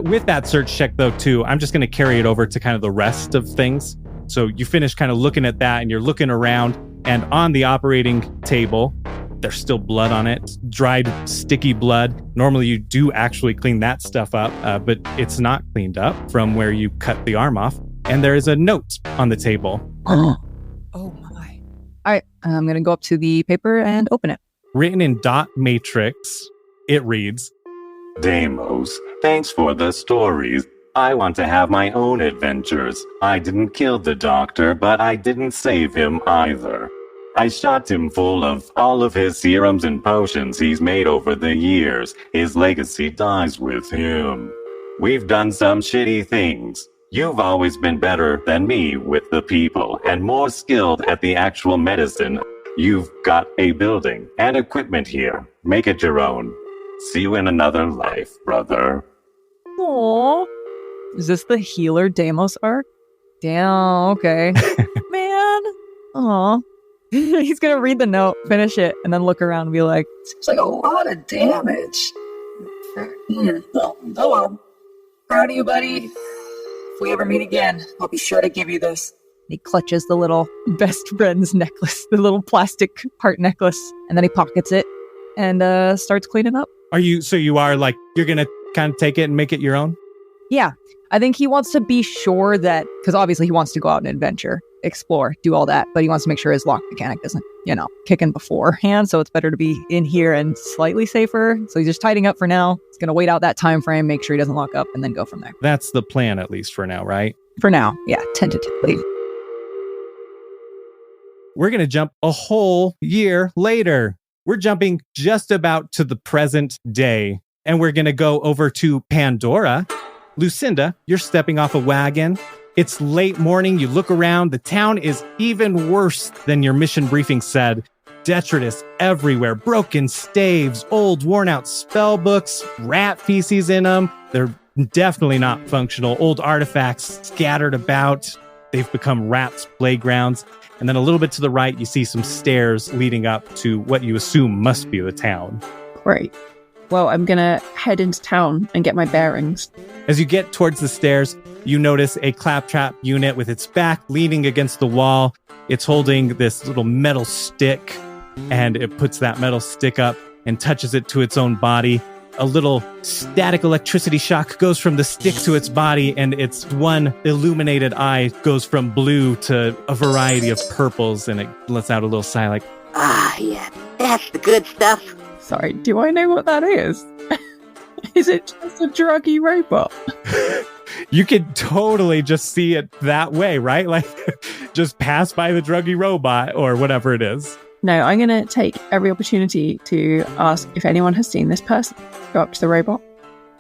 With that search check though too, I'm just going to carry it over to kind of the rest of things. So you finish kind of looking at that and you're looking around, and on the operating table, there's still blood on it, dried, sticky blood. Normally you do actually clean that stuff up, but it's not cleaned up from where you cut the arm off. And there is a note on the table. Oh my. All right. I'm going to go up to the paper and open it. Written in dot matrix, it reads, Deimos, thanks for the stories. I want to have my own adventures. I didn't kill the doctor, but I didn't save him either. I shot him full of all of his serums and potions he's made over the years. His legacy dies with him. We've done some shitty things. You've always been better than me with the people and more skilled at the actual medicine. You've got a building and equipment here. Make it your own. See you in another life, brother. Aww. Is this the healer Deimos arc? Damn, okay. Man. Aw. He's going to read the note, finish it, and then look around and be like, Seems like a lot of damage. Oh well. Proud of you, buddy. If we ever meet again, I'll be sure to give you this. he clutches the little best friend's necklace, the little plastic heart necklace, and then he pockets it and starts cleaning up. So you are like, you're going to kind of take it and make it your own? Yeah. I think he wants to be sure that, because obviously he wants to go out and adventure, explore, do all that, but he wants to make sure his lock mechanic doesn't, kick in beforehand. So it's better to be in here and slightly safer. So he's just tidying up for now. He's going to wait out that time frame, make sure he doesn't lock up, and then go from there. That's the plan, at least for now, right? For now, yeah, tentatively. We're going to jump a whole year later. We're jumping just about to the present day, and we're going to go over to Pandora. Lucinda, you're stepping off a wagon. It's late morning. You look around. The town is even worse than your mission briefing said. Detritus everywhere, broken staves, old worn out spell books, rat feces in them. They're definitely not functional. Old artifacts scattered about. They've become rats' playgrounds. And then a little bit to the right, you see some stairs leading up to what you assume must be the town. Great. Well, I'm going to head into town and get my bearings. As you get towards the stairs, you notice a claptrap unit with its back leaning against the wall. It's holding this little metal stick, and it puts that metal stick up and touches it to its own body. A little static electricity shock goes from the stick to its body, and its one illuminated eye goes from blue to a variety of purples, and it lets out a little sigh like, "Ah, yeah, that's the good stuff." Sorry, do I know what that is? Is it just a druggy robot? You could totally just see it that way, right? Like, just pass by the druggy robot or whatever it is. No, I'm going to take every opportunity to ask if anyone has seen this person. Go up to the robot.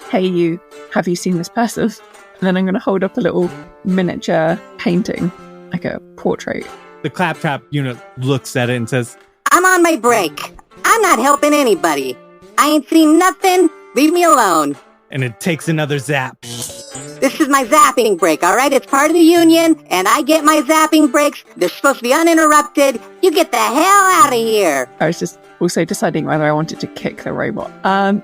Hey, you, have you seen this person? And then I'm going to hold up a little miniature painting, like a portrait. The claptrap unit looks at it and says, "I'm on my break. I'm not helping anybody. I ain't seen nothing. Leave me alone." And it takes another zap. "This is my zapping break, all right? It's part of the union, and I get my zapping breaks. They're supposed to be uninterrupted. You get the hell out of here." I was just also deciding whether I wanted to kick the robot.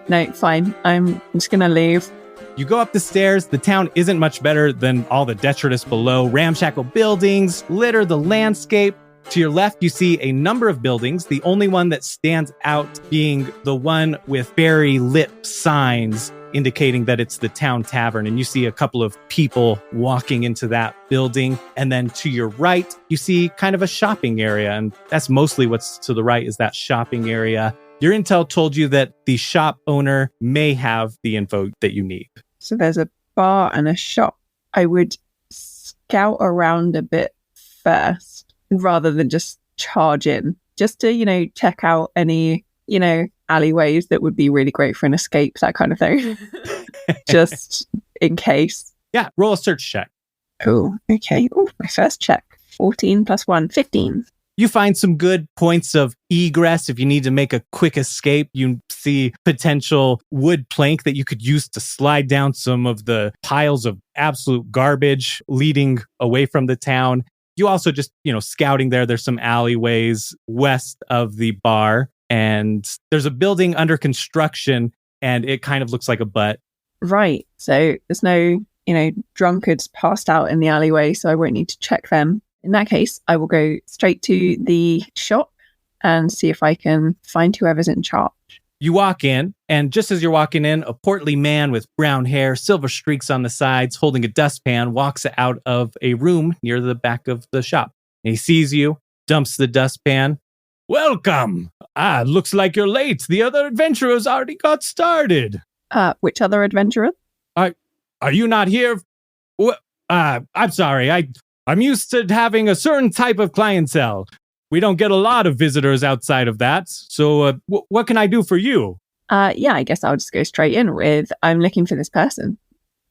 No, fine. I'm just going to leave. You go up the stairs. The town isn't much better than all the detritus below. Ramshackle buildings litter the landscape. To your left, you see a number of buildings, the only one that stands out being the one with very lit signs indicating that it's the town tavern. And you see a couple of people walking into that building. And then to your right, you see kind of a shopping area. And that's mostly what's to the right is that shopping area. Your intel told you that the shop owner may have the info that you need. So there's a bar and a shop. I would scout around a bit first, rather than just charge in just to, check out any, alleyways that would be really great for an escape, that kind of thing. Just in case. Yeah, roll a search check. Oh, okay. Oh, my first check. 14 plus 1, 15. You find some good points of egress. If you need to make a quick escape, you see potential wood plank that you could use to slide down some of the piles of absolute garbage leading away from the town. You also just, scouting there, there's some alleyways west of the bar, and there's a building under construction, and it kind of looks like a butt. Right. So there's no, drunkards passed out in the alleyway, so I won't need to check them. In that case, I will go straight to the shop and see if I can find whoever's in charge. You walk in, and just as you're walking in, a portly man with brown hair, silver streaks on the sides, holding a dustpan, walks out of a room near the back of the shop. And he sees you, dumps the dustpan. Welcome! Looks like you're late. The other adventurers already got started. Which other adventurer? Are you not here? I'm sorry. I'm used to having a certain type of clientele. We don't get a lot of visitors outside of that. So what can I do for you? Yeah, I guess I'll just go straight in with, I'm looking for this person.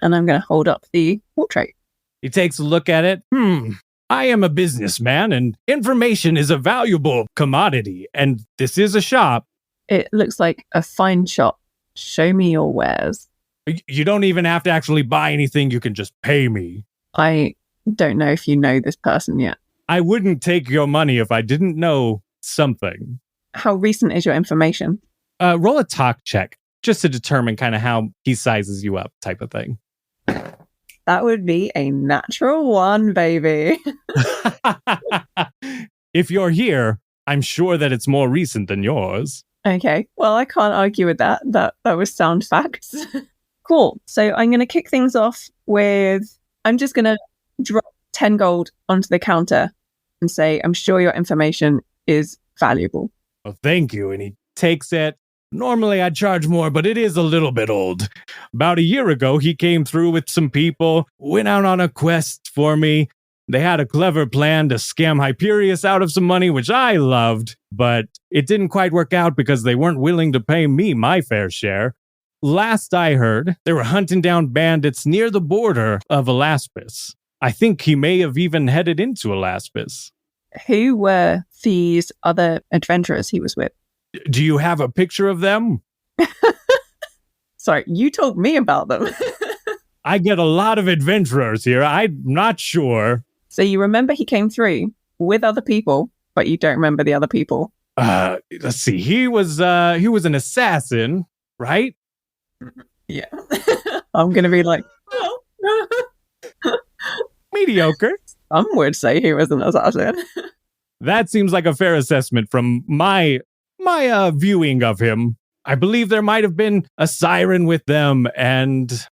And I'm going to hold up the portrait. He takes a look at it. I am a businessman, and information is a valuable commodity. And this is a shop. It looks like a fine shop. Show me your wares. You don't even have to actually buy anything. You can just pay me. I don't know if you know this person yet. I wouldn't take your money if I didn't know something. How recent is your information? Roll a talk check just to determine kind of how he sizes you up type of thing. That would be a natural 1, baby. If you're here, I'm sure that it's more recent than yours. Okay, well, I can't argue with that. That was sound facts. Cool. So I'm going to kick things off with, I'm just going to drop 10 gold onto the counter and say, I'm sure your information is valuable. Well, thank you. And he takes it. Normally I'd charge more, but it is a little bit old. About a year ago, he came through with some people, went out on a quest for me. They had a clever plan to scam Hyperius out of some money, which I loved, but it didn't quite work out because they weren't willing to pay me my fair share. Last I heard, they were hunting down bandits near the border of Alaspis. I think he may have even headed into Alaspis. Who were these other adventurers he was with? Do you have a picture of them? Sorry, you told me about them. I get a lot of adventurers here. I'm not sure. So you remember he came through with other people, but you don't remember the other people? Let's see. He was an assassin, right? Yeah. I'm going to be like, mediocre. Some would say he was an assassin. That seems like a fair assessment from my viewing of him. I believe there might have been a siren with them, and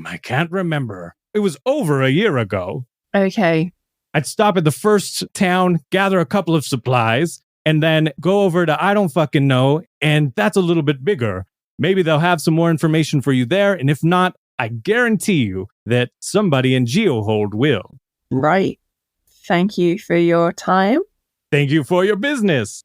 I can't remember. It was over a year ago. Okay. I'd stop at the first town, gather a couple of supplies, and then go over to I don't fucking know, and that's a little bit bigger. Maybe they'll have some more information for you there, and if not, I guarantee you that somebody in Geohold will. Right. Thank you for your time. Thank you for your business.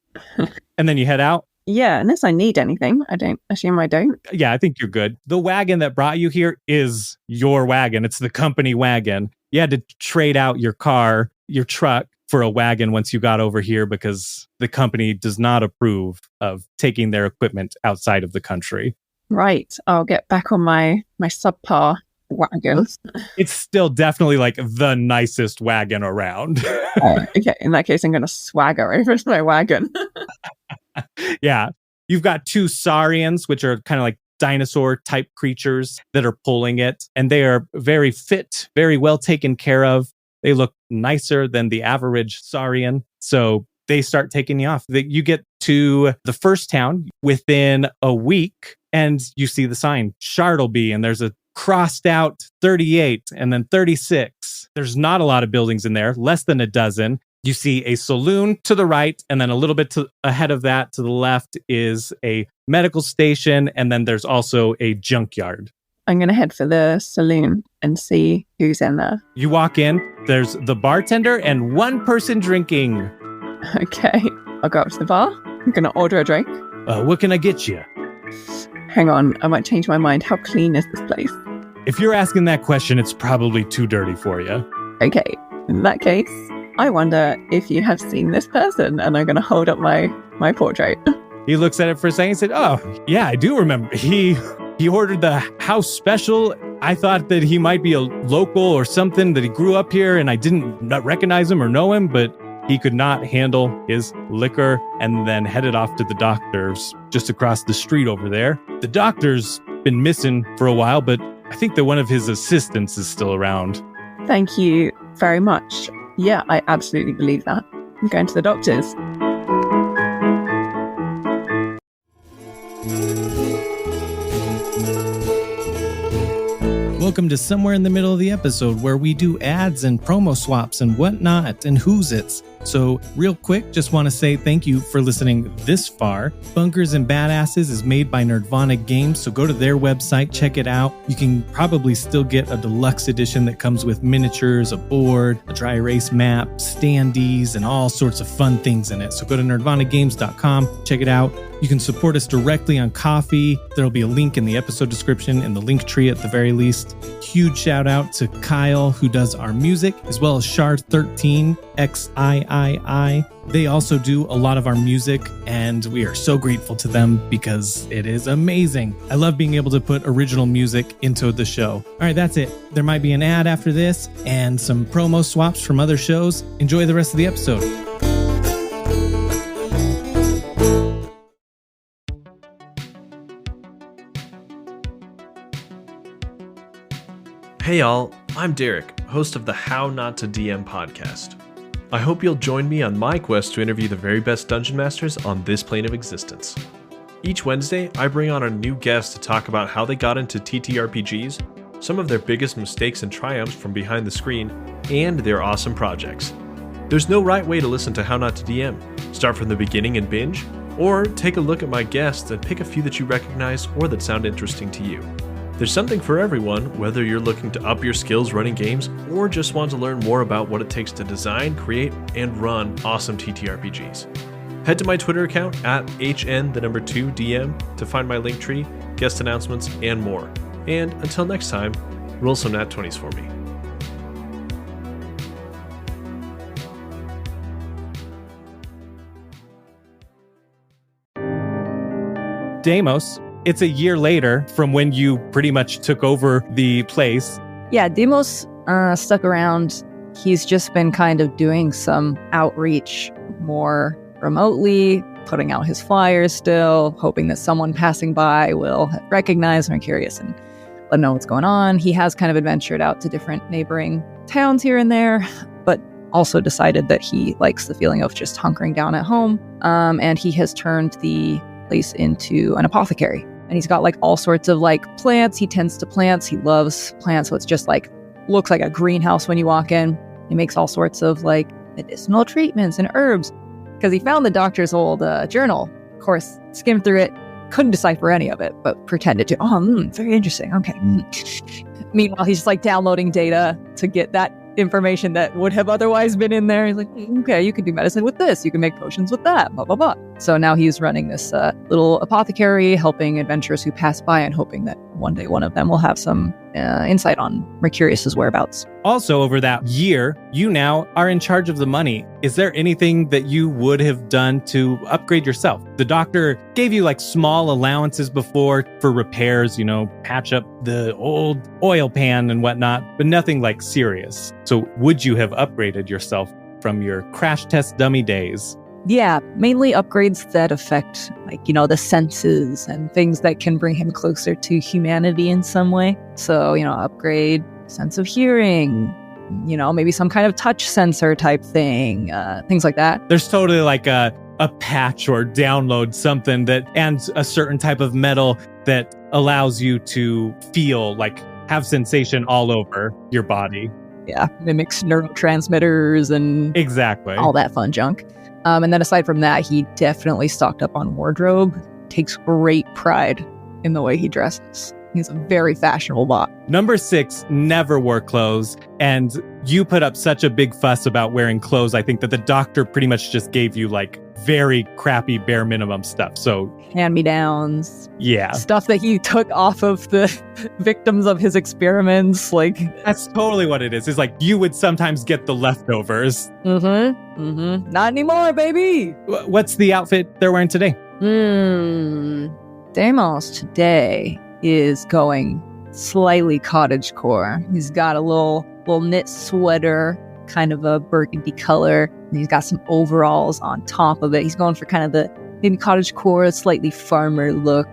And then you head out? Yeah, unless I need anything. I don't assume I don't. Yeah, I think you're good. The wagon that brought you here is your wagon. It's the company wagon. You had to trade out your car, your truck, for a wagon once you got over here because the company does not approve of taking their equipment outside of the country. Right. I'll get back on my subpar wagon. It's still definitely like the nicest wagon around. Okay, in that case, I'm going to swagger over to my wagon. Yeah. You've got 2 saurians, which are kind of like dinosaur type creatures that are pulling it. And they are very fit, very well taken care of. They look nicer than the average saurian. So they start taking you off. You get to the first town within a week and you see the sign, Shardleby, and there's a crossed out 38 and then 36. There's not a lot of buildings in there, less than a dozen. You see a saloon to the right, and then a little bit ahead of that to the left is a medical station, and then there's also a junkyard. I'm going to head for the saloon and see who's in there. You walk in, there's the bartender and 1 person drinking. Okay, I'll go up to the bar. I'm going to order a drink. What can I get you? Hang on, I might change my mind. How clean is this place? If you're asking that question, it's probably too dirty for you. Okay, in that case, I wonder if you have seen this person, and I'm going to hold up my portrait. He looks at it for a second and said, oh, yeah, I do remember. He ordered the house special. I thought that he might be a local or something, that he grew up here, and I didn't recognize him or know him, but he could not handle his liquor and then headed off to the doctor's just across the street over there. The doctor's been missing for a while, but I think that one of his assistants is still around. Thank you very much. Yeah, I absolutely believe that. I'm going to the doctor's. Welcome to Somewhere in the Middle of the Episode, where we do ads and promo swaps and whatnot and who's it's. So real quick, just want to say thank you for listening this far. Bunkers and Badasses is made by Nerdvana Games, so go to their website, check it out. You can probably still get a deluxe edition that comes with miniatures, a board, a dry erase map, standees, and all sorts of fun things in it. So go to nerdvanagames.com, check it out. You can support us directly on Ko-fi. There'll be a link in the episode description and the linktree at the very least. Huge shout out to Kyle, who does our music, as well as Shard13, XIII. They also do a lot of our music, and we are so grateful to them because it is amazing. I love being able to put original music into the show. All right, that's it. There might be an ad after this and some promo swaps from other shows. Enjoy the rest of the episode. Hey y'all, I'm Derek, host of the How Not to DM podcast. I hope you'll join me on my quest to interview the very best dungeon masters on this plane of existence. Each Wednesday, I bring on a new guest to talk about how they got into TTRPGs, some of their biggest mistakes and triumphs from behind the screen, and their awesome projects. There's no right way to listen to How Not to DM. Start from the beginning and binge, or take a look at my guests and pick a few that you recognize or that sound interesting to you. There's something for everyone, whether you're looking to up your skills running games or just want to learn more about what it takes to design, create, and run awesome TTRPGs. Head to my Twitter account at HN2DM to find my link tree, guest announcements, and more. And until next time, roll some nat 20s for me. Deimos, it's a year later from when you pretty much took over the place. Yeah, Deimos stuck around. He's just been kind of doing some outreach more remotely, putting out his flyers still, hoping that someone passing by will recognize Mercurius and let him know what's going on. He has kind of adventured out to different neighboring towns here and there, but also decided that he likes the feeling of just hunkering down at home. And he has turned the place into an apothecary. And he's got like all sorts of like plants. He tends to plants. He loves plants. So it's just like, looks like a greenhouse when you walk in. He makes all sorts of like medicinal treatments and herbs because he found the doctor's old journal. Of course, skimmed through it, couldn't decipher any of it, but pretended to. Very interesting. Okay. Meanwhile, he's just like downloading data to get that information that would have otherwise been in there. He's like, okay, you can do medicine with this. You can make potions with that, blah, blah, blah. So now he's running this little apothecary, helping adventurers who pass by and hoping that one day one of them will have some insight on Mercurius's whereabouts. Also, over that year, you now are in charge of the money. Is there anything that you would have done to upgrade yourself? The doctor gave you like small allowances before for repairs, patch up the old oil pan and whatnot, but nothing like serious. So would you have upgraded yourself from your crash test dummy days? Yeah, mainly upgrades that affect the senses and things that can bring him closer to humanity in some way. So, upgrade sense of hearing, maybe some kind of touch sensor type thing, things like that. There's totally like a patch or download something and a certain type of metal that allows you to feel like have sensation all over your body. Yeah, mimics neurotransmitters and exactly all that fun junk. And then aside from that, he definitely stocked up on wardrobe, takes great pride in the way he dresses. He's a very fashionable bot. Number 6 never wore clothes, and you put up such a big fuss about wearing clothes. I think that the doctor pretty much just gave you like very crappy bare minimum stuff. So Hand-me-downs. yeah, Stuff that he took off of the victims of his experiments. Like, that's totally what it is. It's like you would sometimes get the leftovers. Not anymore, baby. What's the outfit they're wearing today? Deimos today is going slightly cottagecore. He's got a little knit sweater, kind of a burgundy color. And he's got some overalls on top of it. He's going for kind of the maybe cottagecore, slightly farmer look.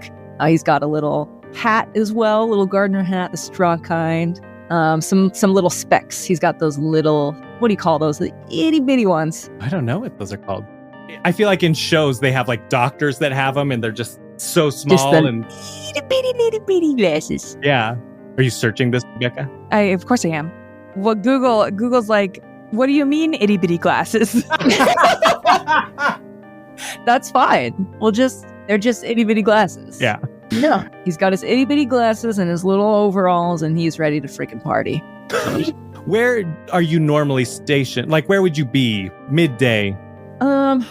He's got a little hat as well, little gardener hat, the straw kind. Some little specs. He's got those little, what do you call those? The itty bitty ones. I don't know what those are called. I feel like in shows they have like doctors that have them, and they're just so small and itty bitty glasses. Yeah. Are you searching this, Rebecca? Of course I am. Well, Google's like, what do you mean itty bitty glasses? That's fine. They're just itty bitty glasses. Yeah. Yeah. He's got his itty bitty glasses and his little overalls, and he's ready to freaking party. Where are you normally stationed? Like, where would you be midday?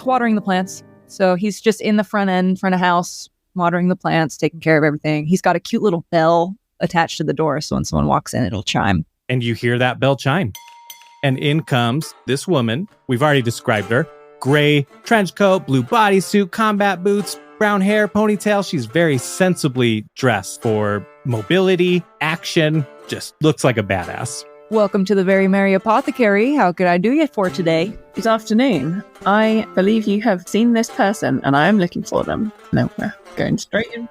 Watering the plants. So he's just in the front of house, watering the plants, taking care of everything. He's got a cute little bell attached to the door, so when someone walks in, it'll chime. And you hear that bell chime. And in comes this woman. We've already described her. Gray trench coat, blue bodysuit, combat boots, brown hair, ponytail. She's very sensibly dressed for mobility, action. Just looks like a badass. Welcome to the Very Merry Apothecary. How could I do you for today? Good afternoon. I believe you have seen this person, and I am looking for them. No, we're going straight in.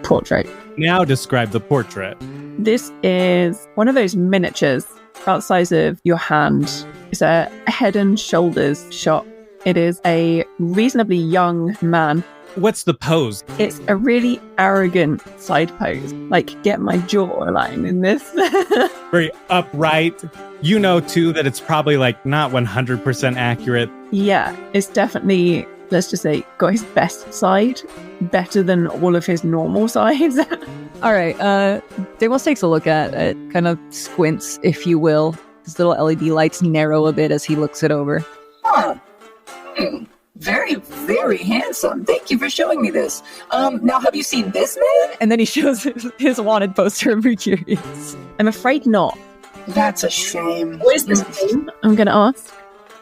Portrait. Now describe the portrait. This is one of those miniatures about the size of your hand. It's a head and shoulders shot. It is a reasonably young man. What's the pose? It's a really arrogant side pose. Like, get my jawline in this. Very upright. You know, too, that it's probably like not 100% accurate. Yeah, it's definitely, let's just say, got his best side. Better than all of his normal sides. All right. Deimos takes a look at it, kind of squints, if you will. His little LED lights narrow a bit as he looks it over. Huh. Very, very handsome. Thank you for showing me this. Now, have you seen this man? And then he shows his wanted poster of Mercurius. I'm afraid not. That's a shame. What is this name? I'm going to ask.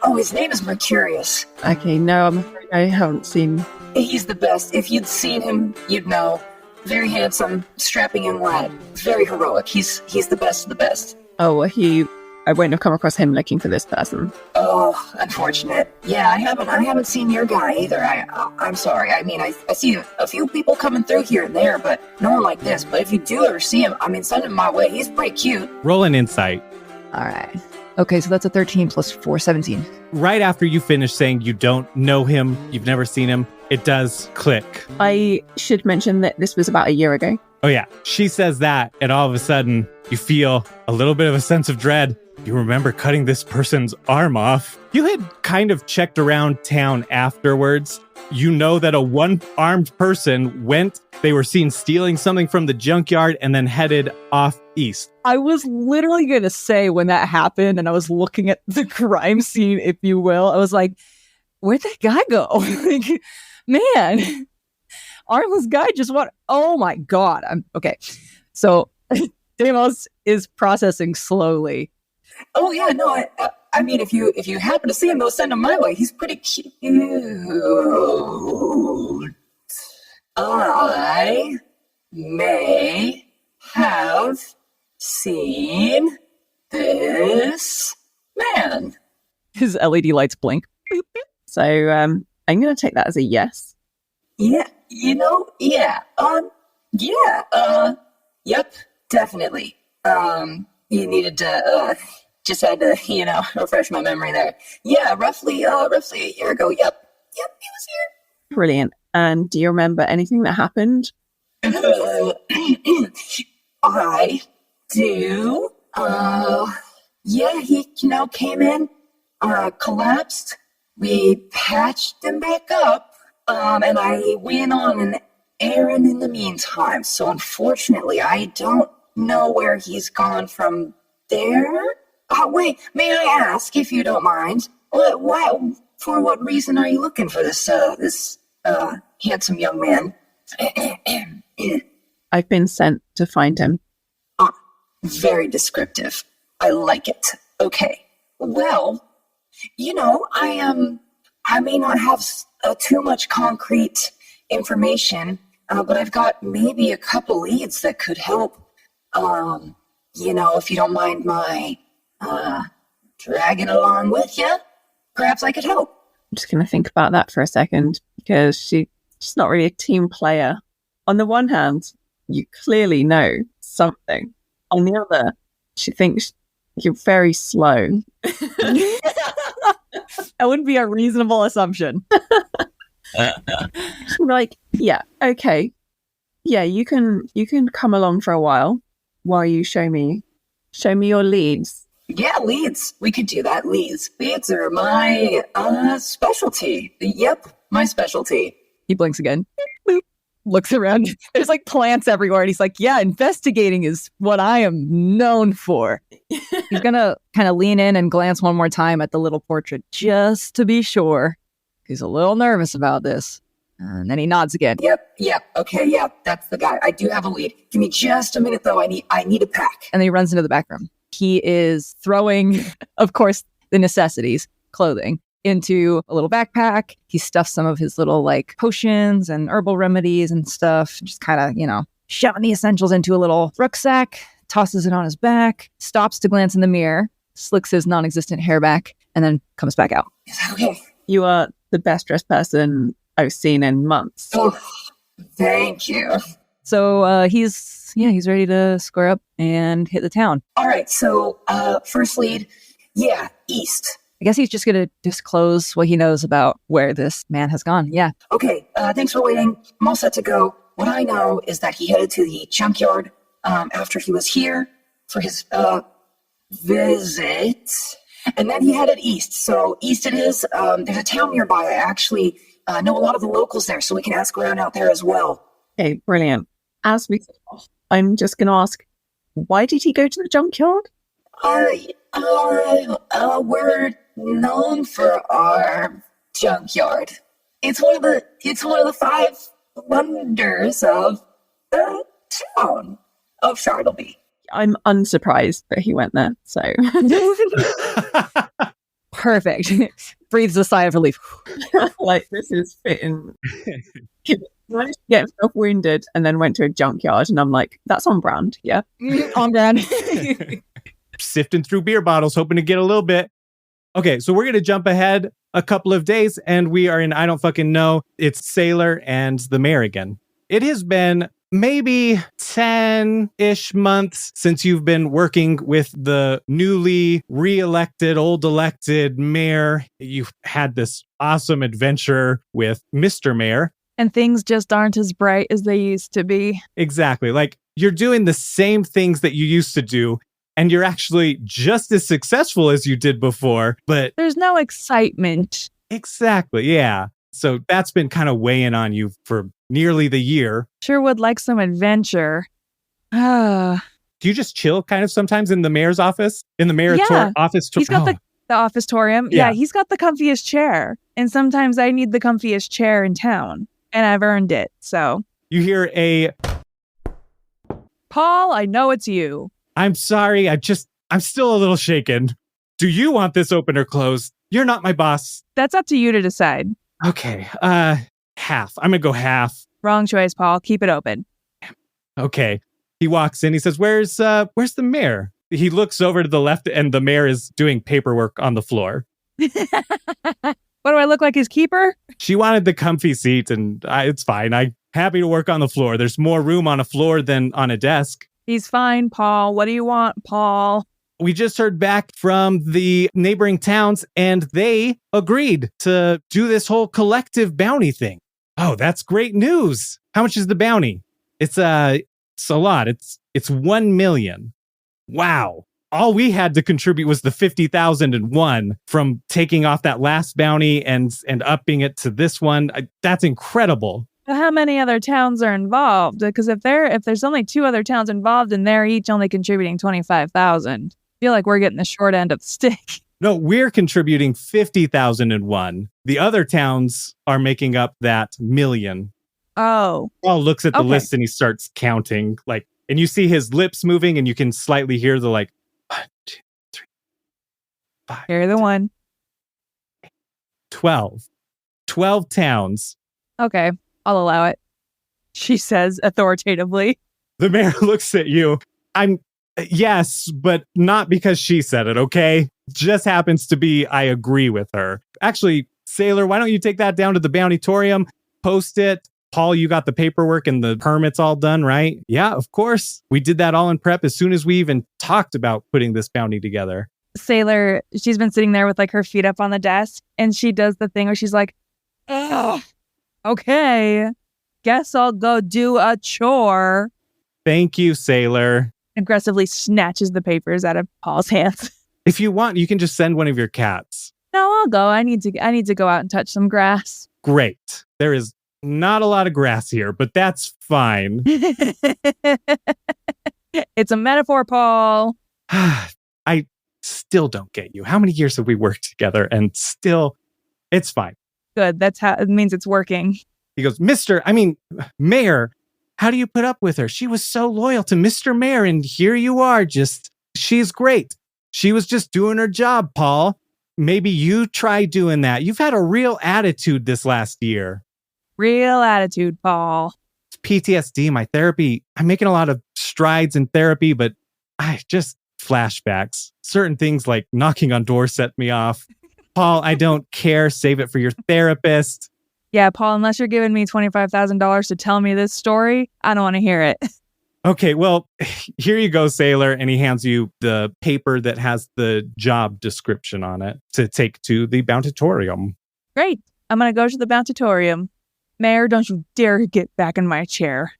Oh, his name is Mercurius. Okay, no, I'm afraid I haven't seen. He's the best. If you'd seen him, you'd know. Very handsome, strapping young lad. Very heroic. He's the best of the best. Oh, I wouldn't have come across him looking for this person. Oh, unfortunate. Yeah, I haven't seen your guy either. I'm sorry. I mean, I see a few people coming through here and there, but no one like this. But if you do ever see him, I mean, send him my way. He's pretty cute. Roll an insight. All right. Okay, so that's a 13 plus 4, 17. Right after you finish saying you don't know him, you've never seen him, it does click. I should mention that this was about a year ago. Oh yeah, she says that, and all of a sudden, you feel a little bit of a sense of dread. You remember cutting this person's arm off. You had kind of checked around town afterwards. You know that a one-armed person they were seen stealing something from the junkyard and then headed off east. I was literally going to say when that happened and I was looking at the crime scene, if you will, I was like, where'd that guy go? Like, man, armless guy just oh my God. Okay. So Deimos is processing slowly. Oh yeah, no, I mean, if you happen to see him, though, send him my way. He's pretty cute. I may have seen this man. His LED lights blink. So I'm going to take that as a yes. Yeah, yep, definitely. You needed to, just had to, refresh my memory there. Yeah, roughly a year ago. Yep, he was here. Brilliant. And do you remember anything that happened? I do. Yeah, he, came in, collapsed. We patched him back up. And I went on an errand in the meantime, so unfortunately, I don't know where he's gone from there. Oh, wait, may I ask, if you don't mind, for what reason are you looking for this handsome young man? I've been sent to find him. Ah, very descriptive. I like it. Okay. Well, I may not have too much concrete information, but I've got maybe a couple leads that could help. If you don't mind my dragging along with you, perhaps I could help. I'm just going to think about that for a second, because she's not really a team player. On the one hand, you clearly know something. On the other, she thinks you're very slow. That wouldn't be a reasonable assumption. Like, yeah, okay. Yeah, you can come along for a while you show me your leads. Yeah, leads. We could do that. Leads are my specialty. Yep, my specialty. He blinks again. Boop. Looks around. There's like plants everywhere. And he's like, yeah, investigating is what I am known for. He's going to kind of lean in and glance one more time at the little portrait just to be sure. He's a little nervous about this. And then he nods again. Yep. Okay, yeah, that's the guy. I do have a lead. Give me just a minute, though. I need a pack. And then he runs into the back room. He is throwing, of course, the necessities, clothing, into a little backpack. He stuffs some of his little like potions and herbal remedies and stuff, just kind of, shoving the essentials into a little rucksack, tosses it on his back, stops to glance in the mirror, slicks his non-existent hair back, and then comes back out. Okay. You are the best dressed person I've seen in months. Oh, thank you. So he's ready to square up and hit the town. All right, so first lead, east. I guess he's just going to disclose what he knows about where this man has gone. Yeah. Okay, thanks for waiting. I'm all set to go. What I know is that he headed to the junkyard after he was here for his visit. And then he headed east. So east it is. There's a town nearby. I actually know a lot of the locals there, so we can ask around out there as well. Okay, brilliant. As we get off, I'm just going to ask, why did he go to the junkyard? We're known for our junkyard. It's one of the 5 wonders of the town of Chartleby. I'm unsurprised that he went there, so. Perfect. Breathes a sigh of relief. Like, this is fitting. He managed to get himself wounded and then went to a junkyard, and I'm like, that's on brand, yeah? On brand. Sifting through beer bottles, hoping to get a little bit. Okay, so we're going to jump ahead a couple of days, and we are in I Don't Fucking Know. It's Sailor and the mayor again. It has been maybe 10-ish months since you've been working with the newly re-elected, old elected mayor. You've had this awesome adventure with Mr. Mayor. And things just aren't as bright as they used to be. Exactly. Like, you're doing the same things that you used to do, and you're actually just as successful as you did before, but there's no excitement. Exactly, yeah. So that's been kind of weighing on you for nearly the year. Sure would like some adventure. Do you just chill kind of sometimes in the mayor's office? In the mayor's office? He's got the office-torium. Yeah, he's got the comfiest chair. And sometimes I need the comfiest chair in town. And I've earned it, so. You hear a... Paul, I know it's you. I'm sorry, I'm still a little shaken. Do you want this open or closed? You're not my boss. That's up to you to decide. Okay, half. I'm gonna go half. Wrong choice, Paul. Keep it open. Okay. He walks in, he says, Where's the mayor? He looks over to the left and the mayor is doing paperwork on the floor. What do I look like, his keeper? She wanted the comfy seat and it's fine. I'm happy to work on the floor. There's more room on a floor than on a desk. He's fine, Paul. What do you want, Paul? We just heard back from the neighboring towns and they agreed to do this whole collective bounty thing. Oh, that's great news. How much is the bounty? It's a lot. It's 1 million. Wow. All we had to contribute was the 50,001 from taking off that last bounty and upping it to this one. That's incredible. How many other towns are involved? Because if there's only 2 other towns involved and they're each only contributing 25,000, I feel like we're getting the short end of the stick. No, we're contributing 50,001. The other towns are making up that million. Oh. Paul looks at the list and he starts counting, like, and you see his lips moving and you can slightly hear the 1, 2, 3, 5. Carry the 1. 12. 12 towns. Okay, I'll allow it. She says authoritatively. The mayor looks at you. Yes, but not because she said it, okay? Just happens to be I agree with her. Actually, Sailor, why don't you take that down to the Bountytorium, post it. Paul, you got the paperwork and the permits all done, right? Yeah, of course. We did that all in prep as soon as we even talked about putting this bounty together. Sailor, she's been sitting there with like her feet up on the desk, and she does the thing where she's like, ugh, okay, guess I'll go do a chore. Thank you, Sailor. Aggressively snatches the papers out of Paul's hands. If you want, you can just send one of your cats. No, I'll go. I need to go out and touch some grass. Great. There is not a lot of grass here, but that's fine. It's a metaphor, Paul. I still don't get you. How many years have we worked together and still, it's fine. Good. That's how it means it's working. He goes, Mayor, how do you put up with her? She was so loyal to Mr. Mayor, and here you are, she's great. She was just doing her job, Paul. Maybe you try doing that. You've had a real attitude this last year. Real attitude, Paul. It's PTSD, my therapy. I'm making a lot of strides in therapy, but I just flashbacks. Certain things like knocking on doors set me off. Paul, I don't care. Save it for your therapist. Yeah, Paul, unless you're giving me $25,000 to tell me this story, I don't want to hear it. Okay, well, here you go, Sailor. And he hands you the paper that has the job description on it to take to the Bountytorium. Great. I'm going to go to the Bountytorium. Mayor, don't you dare get back in my chair.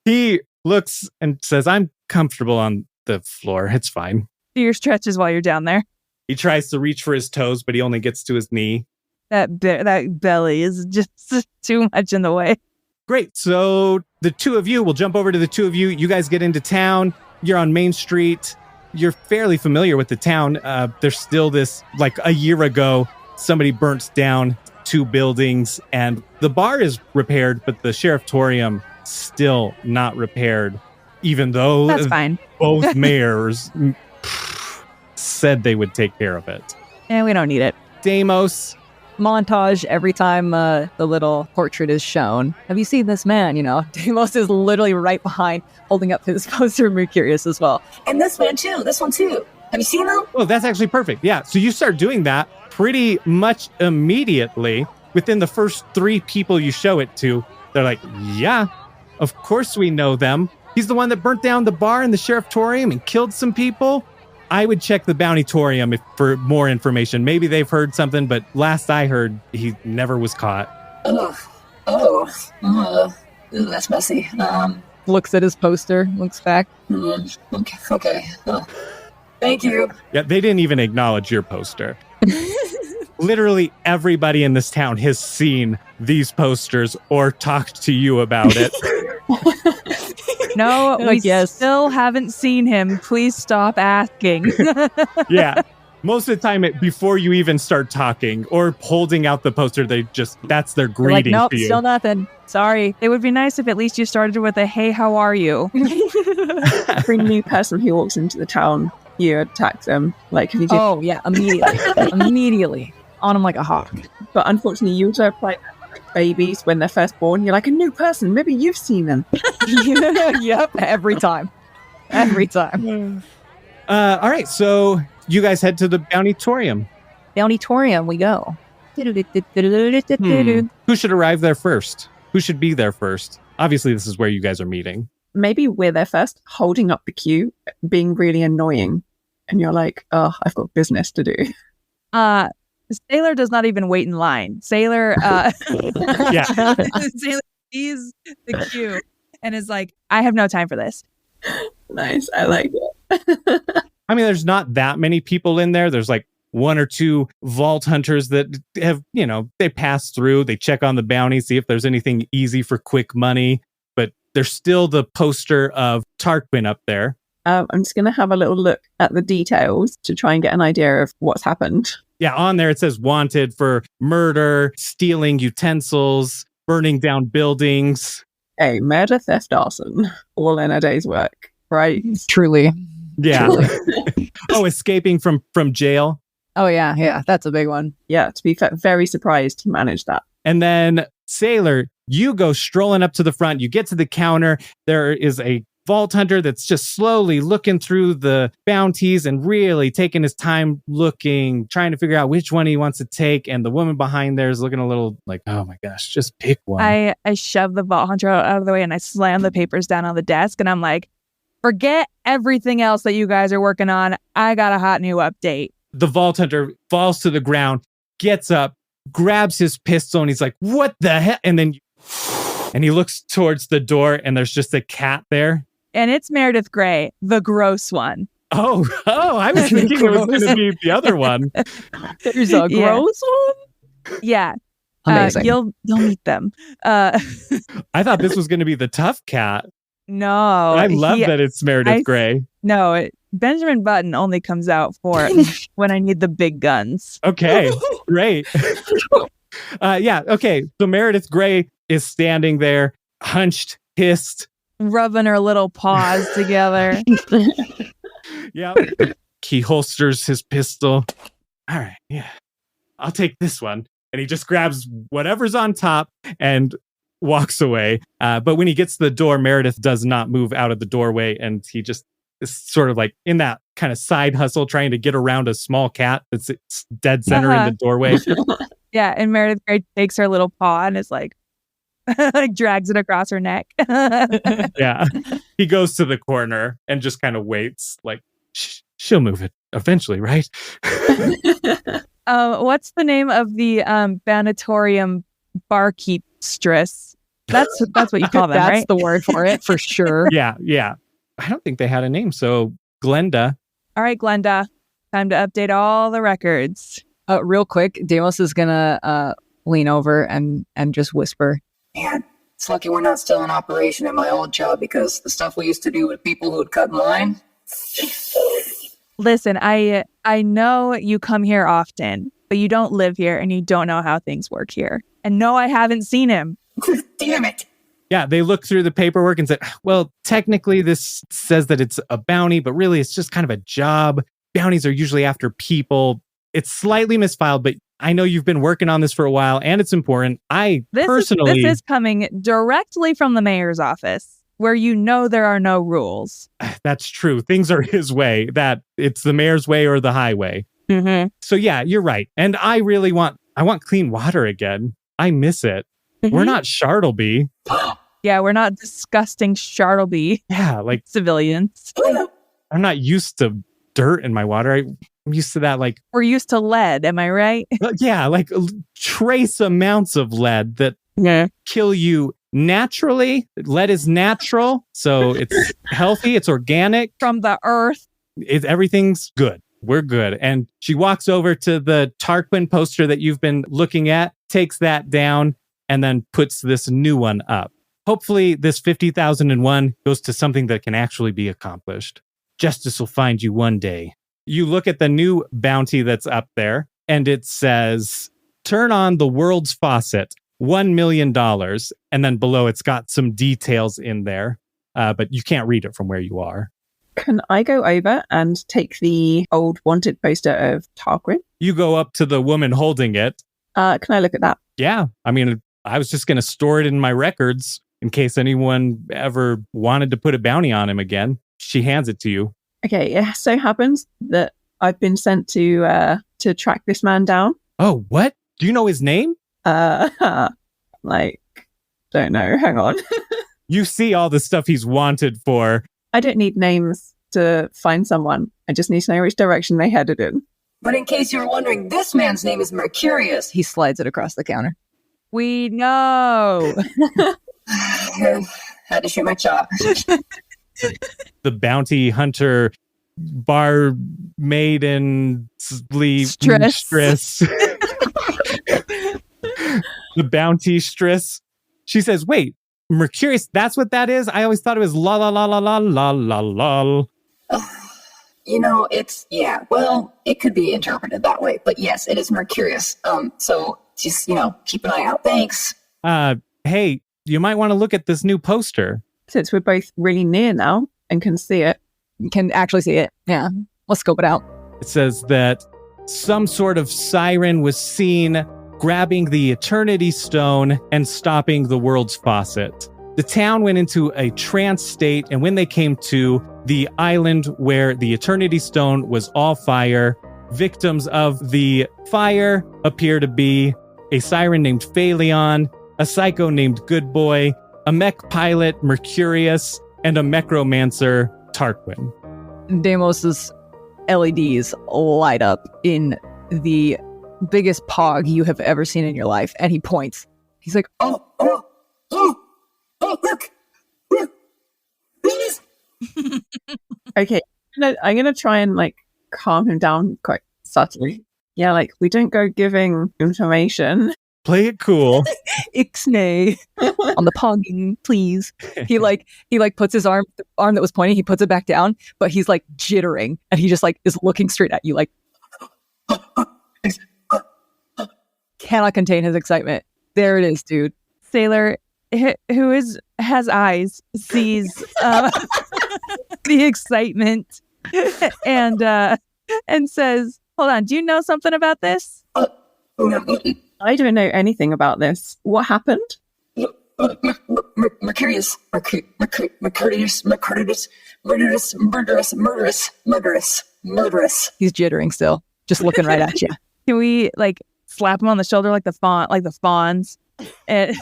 He looks and says, I'm comfortable on the floor. It's fine. Do your stretches while you're down there. He tries to reach for his toes, but he only gets to his knee. That belly is just too much in the way. Great. So the two of you, we'll jump over to the two of you. You guys get into town. You're on Main Street. You're fairly familiar with the town. There's still this, like a year ago, somebody burnt down 2 buildings and the bar is repaired, but the Sherifftorium still not repaired, even though that's fine. Both mayors said they would take care of it. And we don't need it. Deimos. Montage every time the little portrait is shown. Have you seen this man? You know, Deimos is literally right behind, holding up his poster of Mercurius as well. And this one too. Have you seen them? Oh, that's actually perfect. Yeah. So you start doing that pretty much immediately. Within the first 3 people you show it to, they're like, yeah, of course we know them. He's the one that burnt down the bar in the Sherifftorium and killed some people. I would check the Bountytorium for more information. Maybe they've heard something, but last I heard, he never was caught. That's messy. Looks at his poster, looks back. Okay. Thank you. Yeah, they didn't even acknowledge your poster. Literally everybody in this town has seen these posters or talked to you about it. No, we still haven't seen him. Please stop asking. Yeah. Most of the time, before you even start talking or holding out the poster, that's their greeting nope, to you. Still nothing. Sorry. It would be nice if at least you started with a, hey, how are you? Every new person who walks into the town, you attack them. Like, if you do. Oh, yeah, immediately. Immediately. On them like a hawk. But unfortunately, you also apply babies when they're first born. You're like a new person. Maybe you've seen them. Yep, every time. All right, so you guys head to the Bountytorium. Bountytorium, we go. Who should arrive there first? Who should be there first? Obviously, this is where you guys are meeting. Maybe we're there first, holding up the queue, being really annoying. And you're like, oh, I've got business to do. Sailor does not even wait in line. Sailor, Sailor sees the queue and is like, I have no time for this. Nice. I like it. I mean, there's not that many people in there. There's like one or two vault hunters that have, they pass through, they check on the bounty, see if there's anything easy for quick money. But there's still the poster of Tarquin up there. I'm just going to have a little look at the details to try and get an idea of what's happened. Yeah, on there it says wanted for murder, stealing utensils, burning down buildings. Hey, murder, theft, arson, all in a day's work, right? Truly. Yeah. Oh, escaping from jail. Oh, yeah. That's a big one. Yeah, to be very surprised he managed that. And then, Sailor, you go strolling up to the front. You get to the counter. There is a vault hunter that's just slowly looking through the bounties and really taking his time looking, trying to figure out which one he wants to take. And the woman behind there is looking a little like, oh my gosh, just pick one. I shove the vault hunter out of the way and I slam the papers down on the desk and I'm like, forget everything else that you guys are working on. I got a hot new update. The vault hunter falls to the ground, gets up, grabs his pistol, and he's like, what the hell? And he looks towards the door and there's just a cat there. And it's Meredith Grey, the gross one. Oh, I was thinking it was going to be the other one. There's a gross one? Yeah. Amazing. You'll meet them. I thought this was going to be the tough cat. No. I love that it's Meredith Grey. No, Benjamin Button only comes out for when I need the big guns. Okay, great. Yeah, okay. So Meredith Grey is standing there, hunched, hissed, rubbing her little paws together. Yeah. He holsters his pistol. All right, yeah. I'll take this one. And he just grabs whatever's on top and walks away. But when he gets to the door, Meredith does not move out of the doorway. And he just is sort of like in that kind of side hustle, trying to get around a small cat that's dead center in the doorway. Yeah. And Meredith Grey takes her little paw and is like drags it across her neck. Yeah. He goes to the corner and just kind of waits like, she'll move it eventually, right? What's the name of the banatorium barkeepstress? That's what you call them, That's right? the word for it, for sure. Yeah. I don't think they had a name. So Glenda. All right, Glenda. Time to update all the records. Real quick, Deimos is gonna lean over and just whisper. Man, it's lucky we're not still in operation at my old job because the stuff we used to do with people who would cut in line. Listen, I know you come here often, but you don't live here and you don't know how things work here. And no, I haven't seen him. Damn it. Yeah, they look through the paperwork and said, well, technically this says that it's a bounty, but really it's just kind of a job. Bounties are usually after people. It's slightly misfiled, but I know you've been working on this for a while and it's important. This is coming directly from the mayor's office, where you know there are no rules. That's true. Things are his way, that it's the mayor's way or the highway. Mm-hmm. So yeah, you're right. And I want clean water again. I miss it. Mm-hmm. We're not Chartleby. Yeah, we're not disgusting Chartleby. Yeah, like civilians. I'm not used to dirt in my water. I'm used to that, like... We're used to lead, am I right? Yeah, like trace amounts of lead that kill you naturally. Lead is natural, so it's healthy, it's organic. From the earth. Everything's good. We're good. And she walks over to the Tarquin poster that you've been looking at, takes that down, and then puts this new one up. Hopefully this 50,001 goes to something that can actually be accomplished. Justice will find you one day. You look at the new bounty that's up there, and it says, turn on the world's faucet, $1 million. And then below it's got some details in there, but you can't read it from where you are. Can I go over and take the old wanted poster of Tarquin? You go up to the woman holding it. Can I look at that? Yeah. I mean, I was just going to store it in my records in case anyone ever wanted to put a bounty on him again. She hands it to you. Okay, it so happens that I've been sent to track this man down. Oh, what? Do you know his name? Don't know. Hang on. You see all the stuff he's wanted for. I don't need names to find someone. I just need to know which direction they headed in. But in case you were wondering, this man's name is Mercurius. He slides it across the counter. We know. Had to shoot my shot. The bounty hunter barmaid and stress. The bounty stress. She says, wait, Mercurius, that's what that is? I always thought it was la la la la la la la la. Well, it could be interpreted that way, but yes, it is Mercurius. So just, keep an eye out. Thanks. Hey, you might want to look at this new poster. Since we're both really near now and can see it. You can actually see it. Yeah. Let's scope it out. It says that some sort of siren was seen grabbing the Eternity Stone and stopping the world's faucet. The town went into a trance state, and when they came to the island where the Eternity Stone was all fire, victims of the fire appear to be a siren named Phaleon, a psycho named Good Boy, a mech pilot, Mercurius, and a mechromancer, Tarquin. Deimos's LEDs light up in the biggest pog you have ever seen in your life, and he points. He's like, look, Okay, I'm gonna try and calm him down quite subtly. Yeah, we don't go giving information. Play it cool. Ixnay on the pogging, please. He puts his arm that was pointing, he puts it back down, but he's jittering, and he just is looking straight at you, cannot contain his excitement. There it is, dude. Sailor, who has eyes, sees the excitement and says, "Hold on, do you know something about this?" I don't know anything about this. What happened? Mercurius. He's jittering still, just looking right at you. Can we slap him on the shoulder like the fawns, and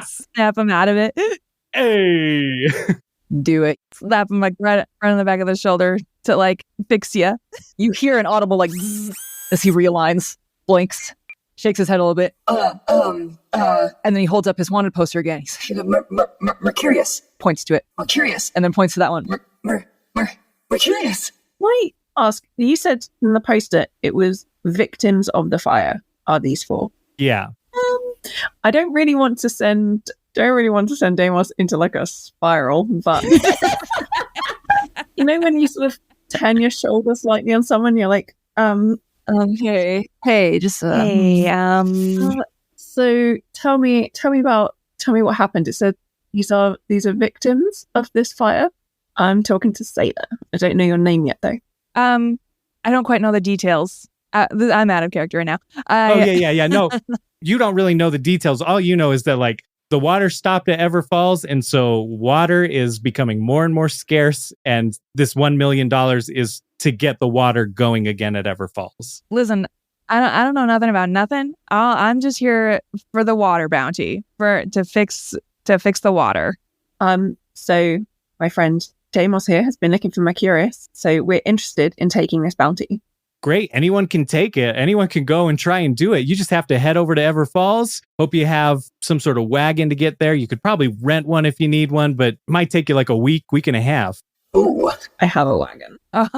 snap him out of it? Hey, do it. Slap him right on the back of the shoulder to fix you. You hear an audible zzz, as he realigns, blinks, shakes his head a little bit, and then he holds up his wanted poster again. He's Mercurius. Points to it. Mercurius. And then points to that one. Mercurius. Why ask? You said in the poster it was victims of the fire. Are these four? Yeah. I don't really want to send Deimos into a spiral, but when you sort of turn your shoulder slightly on someone, you're like, hey, just so tell me what happened. It said these are victims of this fire. I'm talking to Sailor. I don't know your name yet, though. I don't quite know the details. I'm out of character right now. Yeah. No, you don't really know the details. All you know is that the water stopped at Everfalls, and so water is becoming more and more scarce, and this $1 million is to get the water going again at Everfalls. Listen, I don't know nothing about nothing. I'm just here for the water bounty, to fix the water. So my friend Deimos here has been looking for Mercurius, so we're interested in taking this bounty. Great. Anyone can take it. Anyone can go and try and do it. You just have to head over to Everfalls. Hope you have some sort of wagon to get there. You could probably rent one if you need one, but it might take you a week and a half. Ooh, I have a wagon. I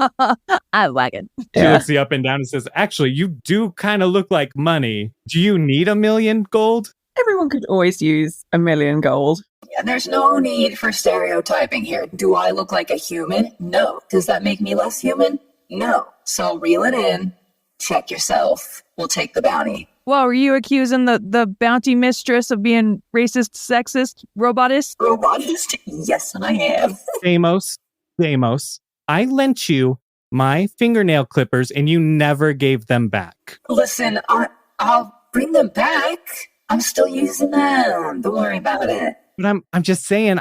have a wagon. She looks you up and down and says, actually, you do kind of look like money. Do you need $1 million gold? Everyone could always use $1 million gold. Yeah, there's no need for stereotyping here. Do I look like a human? No. Does that make me less human? No. So reel it in. Check yourself. We'll take the bounty. Well, were you accusing the bounty mistress of being racist, sexist, robotist? Robotist? Yes, I am. Deimos, I lent you my fingernail clippers and you never gave them back. Listen, I'll bring them back. I'm still using them. Don't worry about it. But I'm just saying,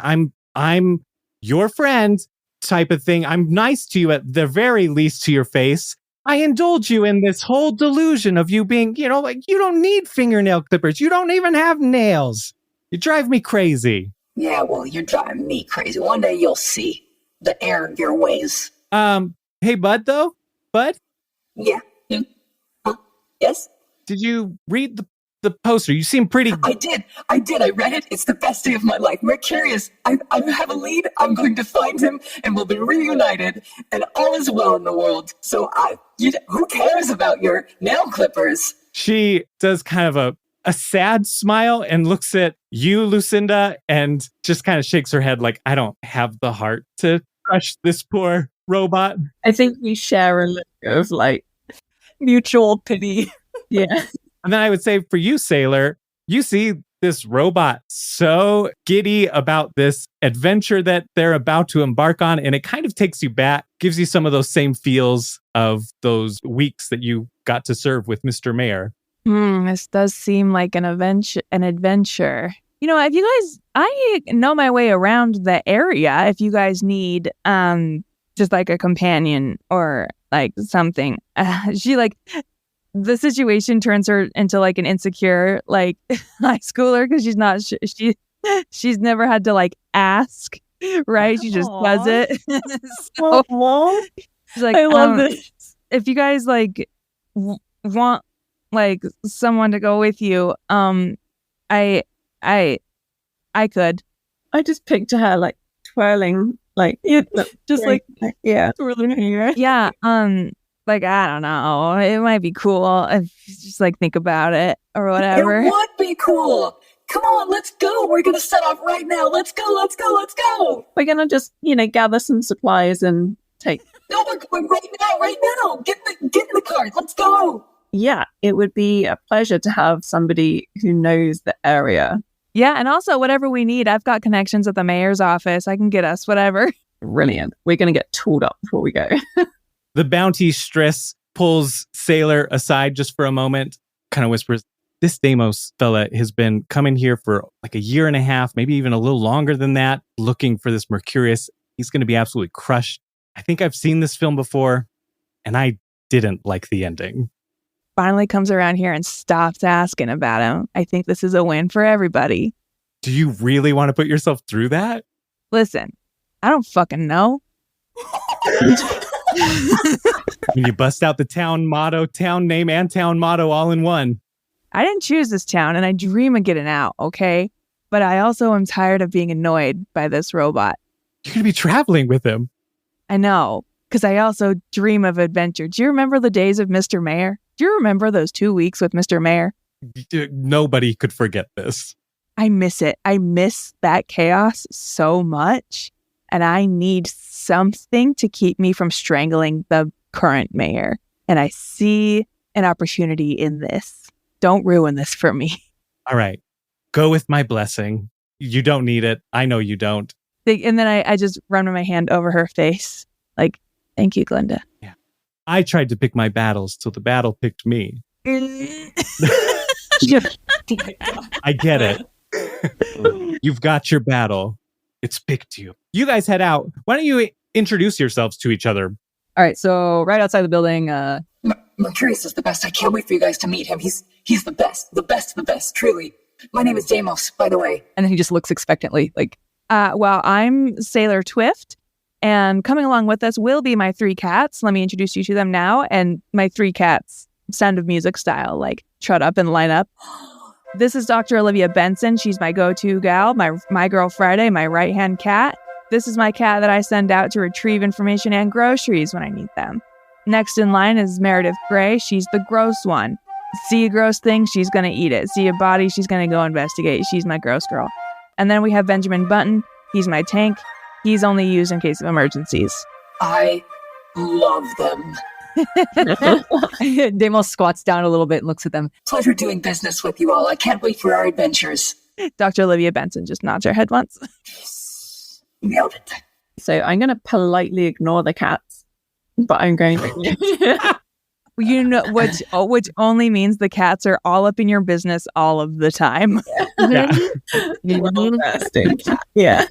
I'm your friend type of thing. I'm nice to you at the very least to your face. I indulge you in this whole delusion of you being, you don't need fingernail clippers. You don't even have nails. You drive me crazy. Yeah, well, you're driving me crazy. One day you'll see the error of your ways. Hey, Bud, though? Bud? Yeah. Yes? Did you read the poster? You seem pretty... I did. I read it. It's the best day of my life. Mercurius, I have a lead. I'm going to find him, and we'll be reunited, and all is well in the world. So who cares about your nail clippers? She does kind of a sad smile and looks at you, Lucinda, and just kind of shakes her head like, I don't have the heart to crush this poor robot. I think we share a look of like Mutual pity. Yeah. And then I would say for you, Sailor, you see this robot so giddy about this adventure that they're about to embark on, and it kind of takes you back, gives you some of those same feels of those weeks that you got to serve with Mr. Mayor. This does seem like an adventure. You know, if you guys, I know my way around the area. If you guys need just like a companion or like something, she like the situation turns her into like an insecure like high schooler because she's not she's never had to like ask, right? She just does it. So, she's like, I love this. If you guys like want like someone to go with you, I could. I just picture her like twirling, like just like twirling her hair. Yeah. Like, I don't know. It might be cool if you just like think about it or whatever. It would be cool. Come on, let's go. We're going to set off right now. Let's go. We're going to just, gather some supplies and take. No, we're going right now. Get in the car. Let's go. Yeah, it would be a pleasure to have somebody who knows the area. Yeah, and also whatever we need. I've got connections at the mayor's office. I can get us whatever. Brilliant. We're going to get tooled up before we go. The bounty stress pulls Sailor aside just for a moment, kind of whispers, this Deimos fella has been coming here for like a year and a half, maybe even a little longer than that, looking for this Mercurius. He's going to be absolutely crushed. I think I've seen this film before, and I didn't like the ending. Finally comes around here and stops asking about him. I think this is a win for everybody. Do you really want to put yourself through that? Listen, I don't fucking know. When you bust out the town motto, town name, and town motto all in one. I didn't choose this town, and I dream of getting out, okay? But I also am tired of being annoyed by this robot. You're going to be traveling with him. I know, because I also dream of adventure. Do you remember the days of Mr. Mayor? Do you remember those 2 weeks with Mr. Mayor? Nobody could forget this. I miss it. I miss that chaos so much. And I need something to keep me from strangling the current mayor. And I see an opportunity in this. Don't ruin this for me. All right. Go with my blessing. You don't need it. I know you don't. And then I just run my hand over her face. Like, thank you, Glenda. Yeah. I tried to pick my battles till the battle picked me. I get it. You've got your battle. It's picked you. You guys head out. Why don't you introduce yourselves to each other? All right, so right outside the building. Mercurius is the best. I can't wait for you guys to meet him. He's the best, truly. My name is Deimos, by the way. And then he just looks expectantly, like. Well, I'm Sailor Twift, and coming along with us will be my 3 cats. Let me introduce you to them now. And my 3 cats, Sound of Music style, like shut up and line up. This is Dr. Olivia Benson. She's my go-to gal, my girl Friday, my right-hand cat. This is my cat that I send out to retrieve information and groceries when I need them. Next in line is Meredith Gray. She's the gross one. See a gross thing, she's going to eat it. See a body, she's going to go investigate. She's my gross girl. And then we have Benjamin Button. He's my tank. He's only used in case of emergencies. I love them. Deimos squats down a little bit and looks at them. Pleasure doing business with you all. I can't wait for our adventures. Dr. Olivia Benson just nods her head once. Nailed it. So I'm going to politely ignore the cats, but I'm going to... You know, which only means the cats are all up in your business all of the time. Yeah.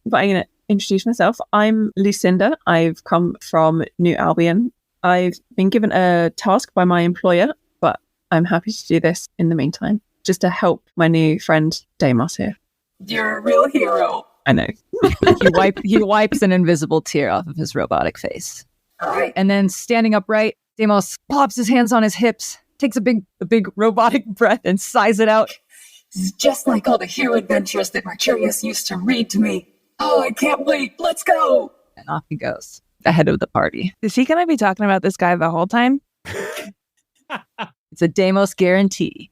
But I'm going to introduce myself. I'm Lucinda. I've come from New Albion. I've been given a task by my employer, but I'm happy to do this in the meantime, just to help my new friend Deimos here. You're a real hero. I know. He wipes an invisible tear off of his robotic face. All right. And then standing upright, Deimos plops his hands on his hips takes a big robotic breath and sighs it out. This is just like all the hero adventures that Mercurius used to read to me. Oh, I can't wait. Let's go. And off he goes, ahead of the party. Is he going to be talking about this guy the whole time? It's a Deimos guarantee.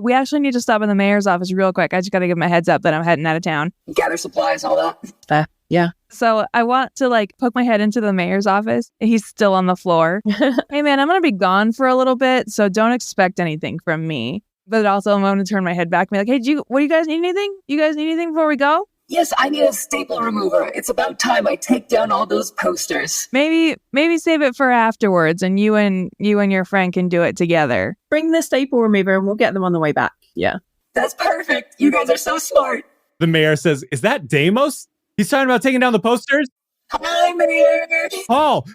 We actually need to stop in the mayor's office real quick. I just got to give him a heads up that I'm heading out of town. Gather supplies, all that. Yeah. So I want to poke my head into the mayor's office. He's still on the floor. Hey man, I'm going to be gone for a little bit, so don't expect anything from me. But also I'm going to turn my head back and be like, hey, do you guys need anything? You guys need anything before we go? Yes, I need a staple remover. It's about time I take down all those posters. Maybe save it for afterwards, and you and your friend can do it together. Bring the staple remover and we'll get them on the way back. Yeah. That's perfect. You guys are so smart. The mayor says, is that Deimos? He's talking about taking down the posters? Hi, Mayor. Paul!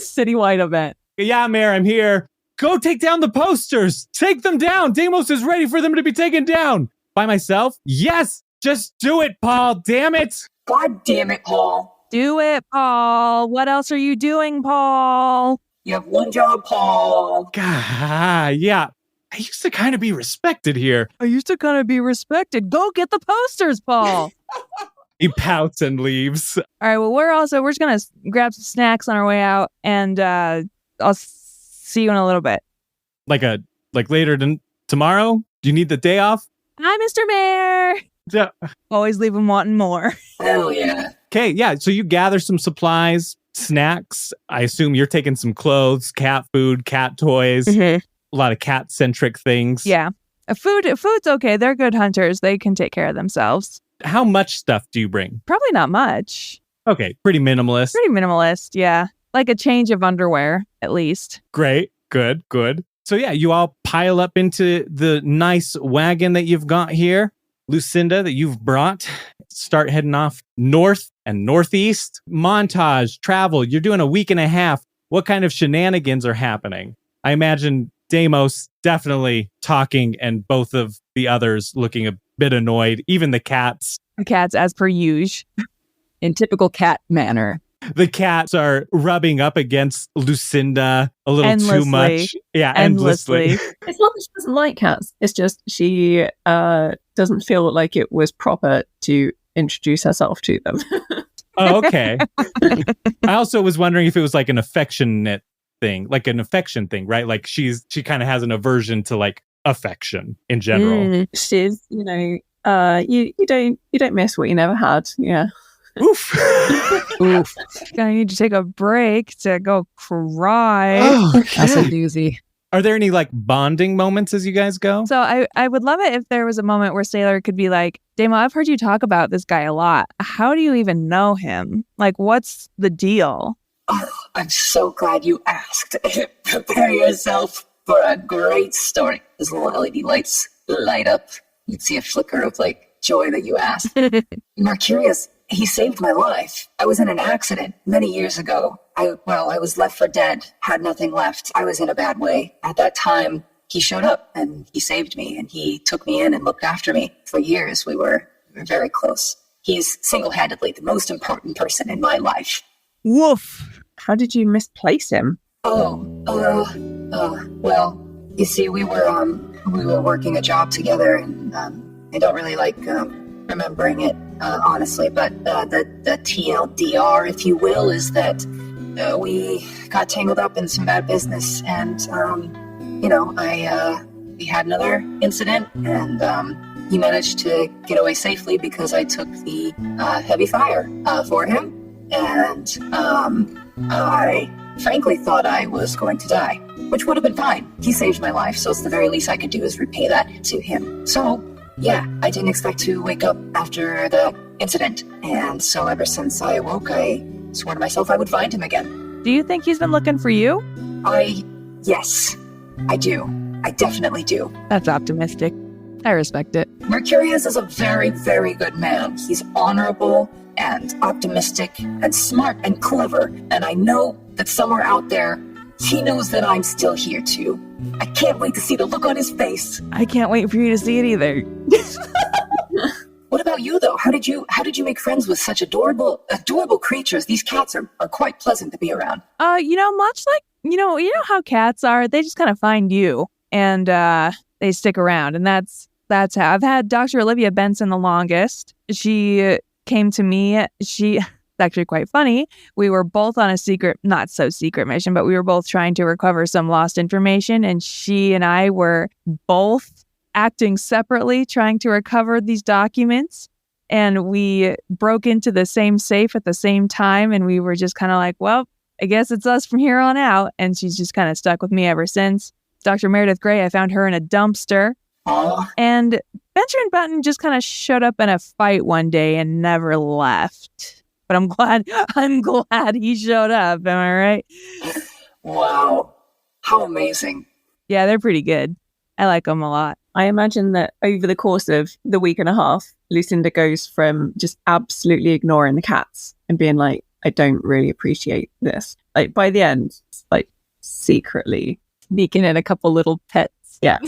Citywide event. Yeah, Mayor, I'm here. Go take down the posters. Take them down. Deimos is ready for them to be taken down. By myself? Yes! Just do it, Paul. Damn it. God damn it, Paul. Do it, Paul. What else are you doing, Paul? You have one job, Paul. God, yeah. I used to kind of be respected here. Go get the posters, Paul. He pouts and leaves. All right, well, we're just going to grab some snacks on our way out, and I'll see you in a little bit. Like later than tomorrow? Do you need the day off? Hi, Mr. Mayor. Yeah. Always leave him wanting more. Hell yeah. Okay, yeah. So you gather some supplies, snacks. I assume you're taking some clothes, cat food, cat toys, a lot of cat-centric things. Yeah. Food's okay. They're good hunters. They can take care of themselves. How much stuff do you bring? Probably not much. Okay, pretty minimalist. Yeah. Like a change of underwear, at least. Great. Good. So yeah, you all pile up into the nice wagon that you've got here. Lucinda, that you've brought, start heading off north and northeast. Montage, travel. You're doing a week and a half. What kind of shenanigans are happening? I imagine Deimos definitely talking and both of the others looking a bit annoyed. Even the cats. The cats, as per usual. In typical cat manner. The cats are rubbing up against Lucinda a little too much. Yeah, endlessly. It's not that she doesn't like cats. It's just she doesn't feel like it was proper to introduce herself to them. Oh, okay. I also was wondering if it was like an affectionate thing, like an affection thing, right? Like she kind of has an aversion to like affection in general. She's, you don't miss what you never had. Yeah. Oof. Oof. I need to take a break to go cry. Okay. That's a doozy. Are there any like bonding moments as you guys go? So I would love it if there was a moment where Sailor could be like, Damo, I've heard you talk about this guy a lot. How do you even know him? Like, what's the deal? Oh, I'm so glad you asked. Prepare yourself for a great story. As the LED lights light up, you'd see a flicker of joy that you asked. Mercurius, he saved my life. I was in an accident many years ago. I was left for dead, had nothing left. I was in a bad way. At that time, he showed up and he saved me and he took me in and looked after me. For years, we were very close. He's single-handedly the most important person in my life. Woof. How did you misplace him? Well, you see, we were working a job together and I don't really like remembering it, honestly, but the TLDR, if you will, is that we got tangled up in some bad business and, we had another incident and he managed to get away safely because I took the heavy fire for him and I frankly thought I was going to die, which would have been fine. He saved my life, so it's the very least I could do is repay that to him. So, yeah, I didn't expect to wake up after the incident, and so ever since I awoke, I swore to myself I would find him again. Do you think he's been looking for you? Yes, I do. I definitely do. That's optimistic. I respect it. Mercurius is a very, very good man. He's honorable and optimistic and smart and clever, and I know that somewhere out there, he knows that I'm still here too. I can't wait to see the look on his face. I can't wait for you to see it either. What about you, though? How did you make friends with such adorable creatures? These cats are quite pleasant to be around. Much like you know how cats are. They just kind of find you and they stick around. And that's how I've had Dr. Olivia Benson the longest. She came to me. It's actually quite funny. We were both on a secret, not so secret mission, but we were both trying to recover some lost information. And she and I were both acting separately, trying to recover these documents. And we broke into the same safe at the same time. And we were just kind of like, well, I guess it's us from here on out. And she's just kind of stuck with me ever since. Dr. Meredith Grey, I found her in a dumpster. And Benjamin Button just kind of showed up in a fight one day and never left. But I'm glad he showed up. Am I right? Wow. How amazing. Yeah, they're pretty good. I like them a lot. I imagine that over the course of the week and a half, Lucinda goes from just absolutely ignoring the cats and being like, I don't really appreciate this. Like by the end, like secretly Sneaking in a couple little pets. Yeah.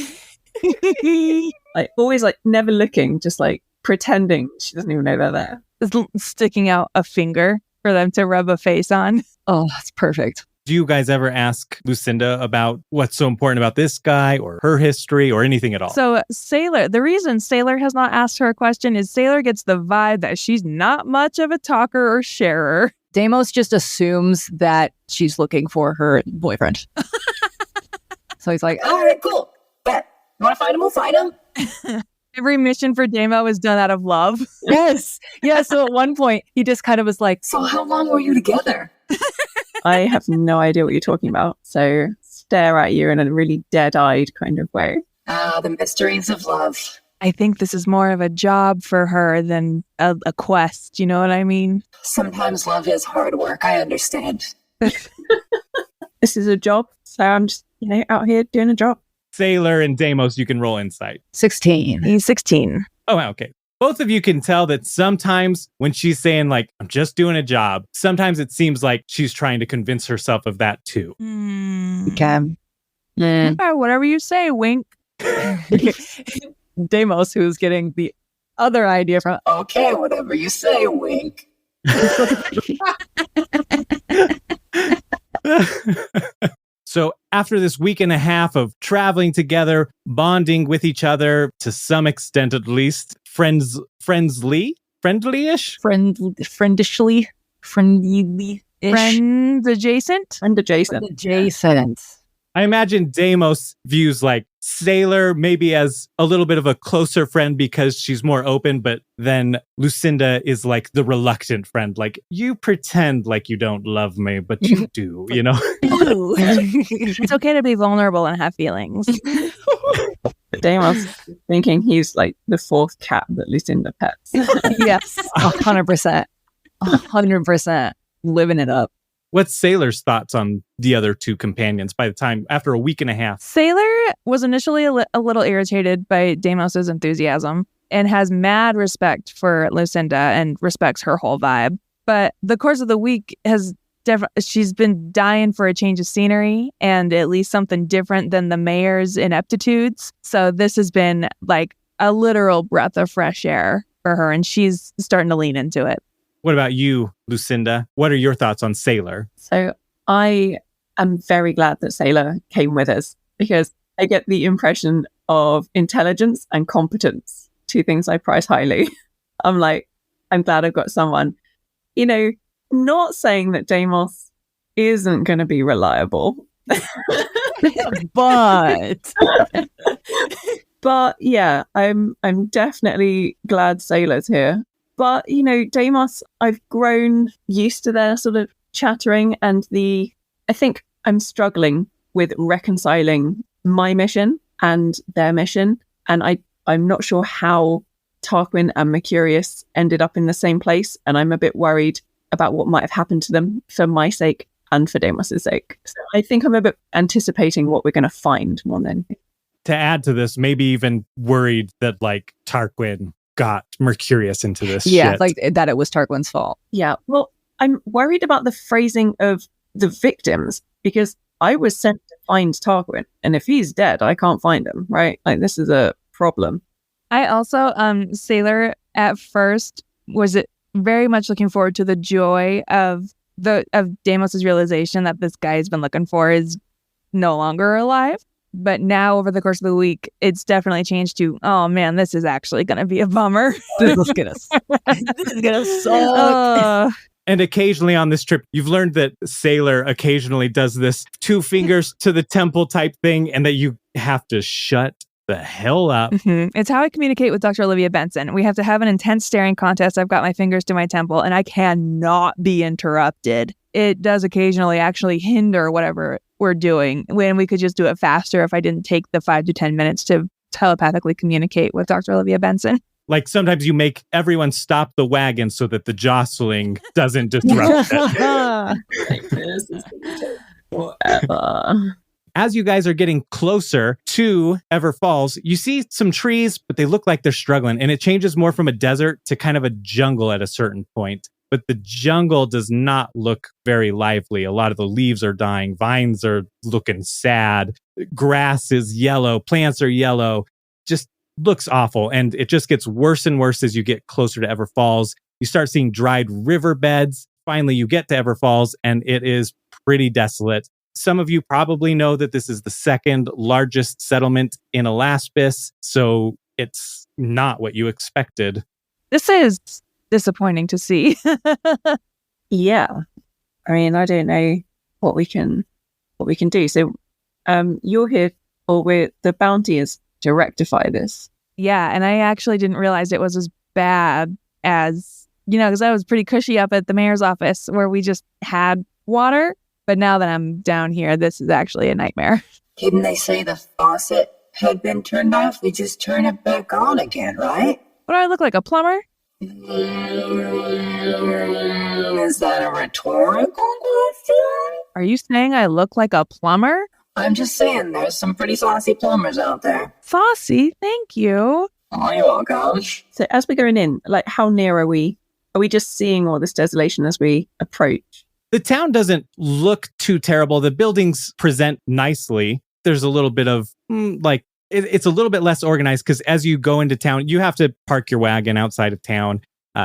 Like always like never looking, just like pretending she doesn't even know they're there. Just sticking out a finger for them to rub a face on. Oh, that's perfect. Do you guys ever ask Lucinda about what's so important about this guy or her history or anything at all? So Sailor, the reason Sailor has not asked her a question is Sailor gets the vibe that she's not much of a talker or sharer. Deimos just assumes that she's looking for her boyfriend. So he's like, All right, cool. Bet. You want to find him? We'll find him. Every mission for Damo is done out of love. yes. Yeah. So at one point, he just kind of was like, So how long were you together? I have no idea what you're talking about. So stare at you in a really dead-eyed kind of way. The mysteries of love. I think this is more of a job for her than a quest. You know what I mean? Sometimes love is hard work. I understand. This is a job. So I'm just, out here doing a job. Sailor and Deimos, you can roll insight. 16. He's 16. Oh, wow, okay. Both of you can tell that sometimes when she's saying, like, I'm just doing a job, sometimes it seems like she's trying to convince herself of that too. Okay. Whatever you say, wink. Deimos, who's getting the other idea from, Okay, whatever you say, wink. So after this week and a half of traveling together, bonding with each other, to some extent at least, friendly-ish? friendishly, friendly-ish. Friends adjacent? Friend adjacent. Adjacent. I imagine Deimos views like Sailor maybe as a little bit of a closer friend because she's more open, but then Lucinda is like the reluctant friend. Like, you pretend like you don't love me, but you do, It's okay to be vulnerable and have feelings. Deimos thinking he's like the fourth cat that Lucinda pets. Yes. 100%. 100%. Living it up. What's Sailor's thoughts on the other two companions by the time, after a week and a half? Sailor was initially a little irritated by Deimos's enthusiasm and has mad respect for Lucinda and respects her whole vibe. But the course of the week has she's been dying for a change of scenery and at least something different than the mayor's ineptitudes. So this has been like a literal breath of fresh air for her, and she's starting to lean into it. What about you, Lucinda? What are your thoughts on Sailor? So I am very glad that Sailor came with us because I get the impression of intelligence and competence, two things I prize highly. I'm glad I've got someone, not saying that Deimos isn't going to be reliable, but yeah, I'm definitely glad Sailor's here. But, Deimos, I've grown used to their sort of chattering and I think I'm struggling with reconciling my mission and their mission. And I'm not sure how Tarquin and Mercurius ended up in the same place. And I'm a bit worried about what might have happened to them for my sake and for Deimos' sake. So I think I'm a bit anticipating what we're going to find more than anything. To add to this, maybe even worried that Tarquin got Mercurius into this shit. Like that it was Tarquin's fault. Yeah, well, I'm worried about the phrasing of the victims because I was sent to find Tarquin, and if he's dead, I can't find him, right? Like, this is a problem. I also, Sailor at first was very much looking forward to the joy of of Deimos's realization that this guy he's been looking for is no longer alive. But now over the course of the week, it's definitely changed to, oh man, this is actually going to be a bummer. This is gonna suck. And occasionally on this trip, you've learned that Sailor occasionally does this 2 fingers to the temple type thing, and that you have to shut the hell up. Mm-hmm. It's how I communicate with Dr. Olivia Benson. We have to have an intense staring contest. I've got my fingers to my temple, and I cannot be interrupted. It does occasionally actually hinder whatever we're doing, when we could just do it faster if I didn't take the 5 to 10 minutes to telepathically communicate with Dr. Olivia Benson. Like sometimes you make everyone stop the wagon so that the jostling doesn't disrupt it. This is gonna take forever. As you guys are getting closer to Ever Falls, you see some trees, but they look like they're struggling. And it changes more from a desert to kind of a jungle at a certain point. But the jungle does not look very lively. A lot of the leaves are dying. Vines are looking sad. Grass is yellow. Plants are yellow. Just looks awful. And it just gets worse and worse as you get closer to Ever Falls. You start seeing dried riverbeds. Finally, you get to Ever Falls, and it is pretty desolate. Some of you probably know that this is the second largest settlement in Alaspis, so it's not what you expected. This is disappointing to see. Yeah. I mean, I don't know what we can do. So you're here, or the bounty is to rectify this. Yeah, and I actually didn't realize it was as bad as, because I was pretty cushy up at the mayor's office where we just had water. But now that I'm down here, this is actually a nightmare. Didn't they say the faucet had been turned off? We just turn it back on again, right? What, do I look like a plumber? Is that a rhetorical question? Are you saying I look like a plumber? I'm just saying, there's some pretty saucy plumbers out there. Saucy? Thank you. Oh, you're welcome. So as we're going in, like, how near are we? Are we just seeing all this desolation as we approach? The town doesn't look too terrible. The buildings present nicely. There's a little bit of, it's a little bit less organized because as you go into town, you have to park your wagon outside of town,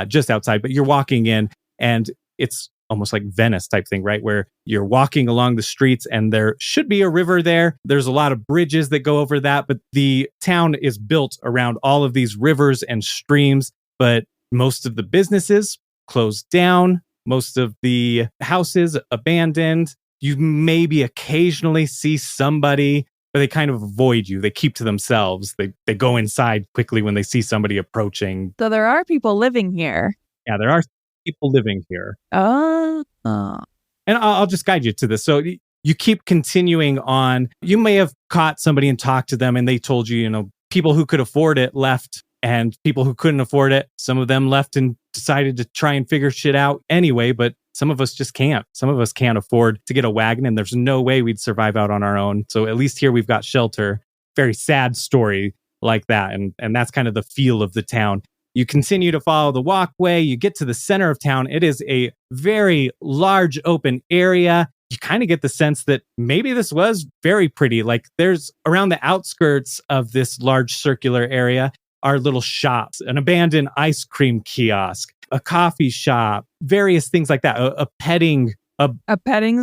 just outside, but you're walking in, and it's almost like Venice type thing, right? Where you're walking along the streets and there should be a river there. There's a lot of bridges that go over that, but the town is built around all of these rivers and streams, but most of the businesses closed down. Most of the houses abandoned. You maybe occasionally see somebody, but they kind of avoid you. They keep to themselves. They go inside quickly when they see somebody approaching. So there are people living here. Yeah, there are people living here. Oh. And I'll just guide you to this. So you keep continuing on. You may have caught somebody and talked to them, and they told you, people who could afford it left, and people who couldn't afford it, some of them left and decided to try and figure shit out anyway, but some of us just can't. Some of us can't afford to get a wagon, and there's no way we'd survive out on our own. So at least here we've got shelter. Very sad story like that. And that's kind of the feel of the town. You continue to follow the walkway. You get to the center of town. It is a very large open area. You kind of get the sense that maybe this was very pretty. Like there's around the outskirts of this large circular area are little shops, an abandoned ice cream kiosk, a coffee shop, various things like that. A petting